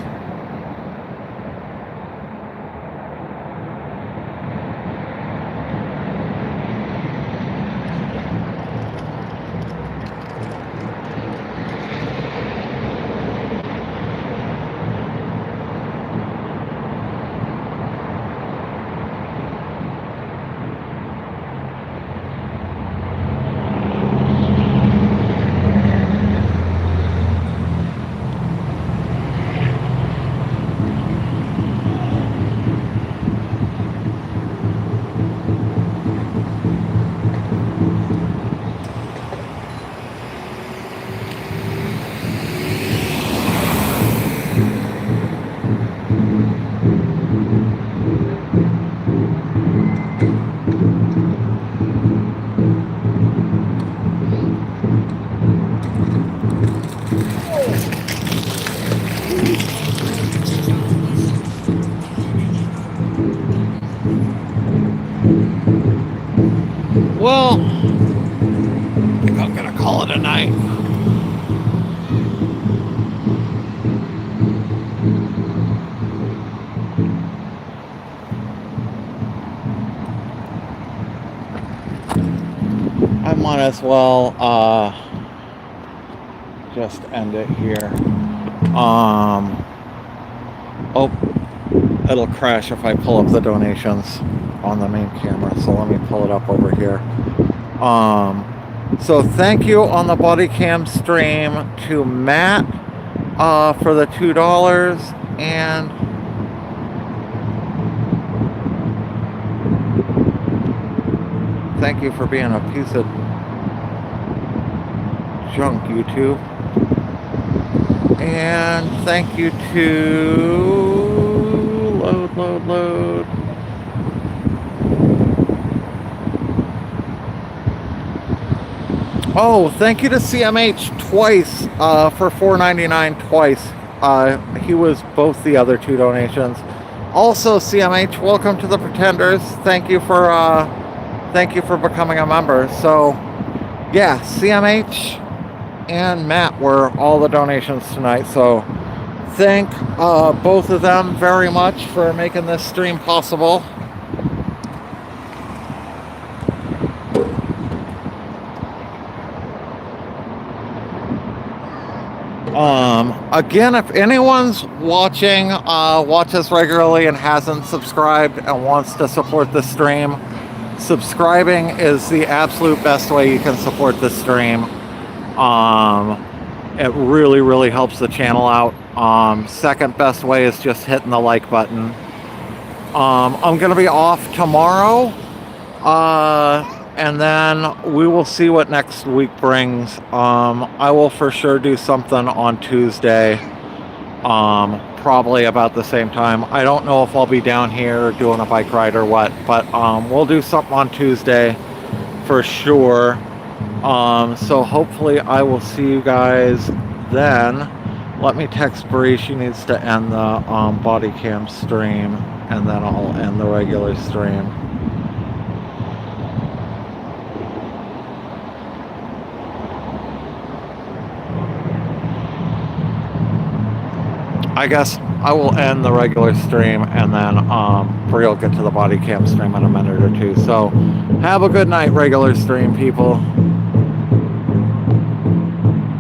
Well, I think I'm gonna call it a night. I might as well just end it here. Oh, it'll crash if I pull up the donations on the main camera, so let me pull it up over here. So thank you on the body cam stream to Matt for the $2, and thank you for being a piece of junk, YouTube. And thank you to load. Oh, thank you to CMH twice for $4.99 twice. He was both the other two donations. Also, CMH, welcome to the Pretenders. Thank you for becoming a member. So, yeah, CMH and Matt were all the donations tonight. So, thank both of them very much for making this stream possible. Again, if anyone's watching, watches regularly and hasn't subscribed and wants to support the stream, subscribing is the absolute best way you can support the stream. It really, really helps the channel out. Second best way is just hitting the like button. I'm going to be off tomorrow. And then we will see what next week brings. I will for sure do something on Tuesday, probably about the same time. I don't know if I'll be down here doing a bike ride or what, but we'll do something on Tuesday for sure. So hopefully I will see you guys then. Let me text Bree. She needs to end the body cam stream, and then I'll end the regular stream. I guess I will end the regular stream, and then Bree will get to the body cam stream in a minute or two. So have a good night, regular stream people.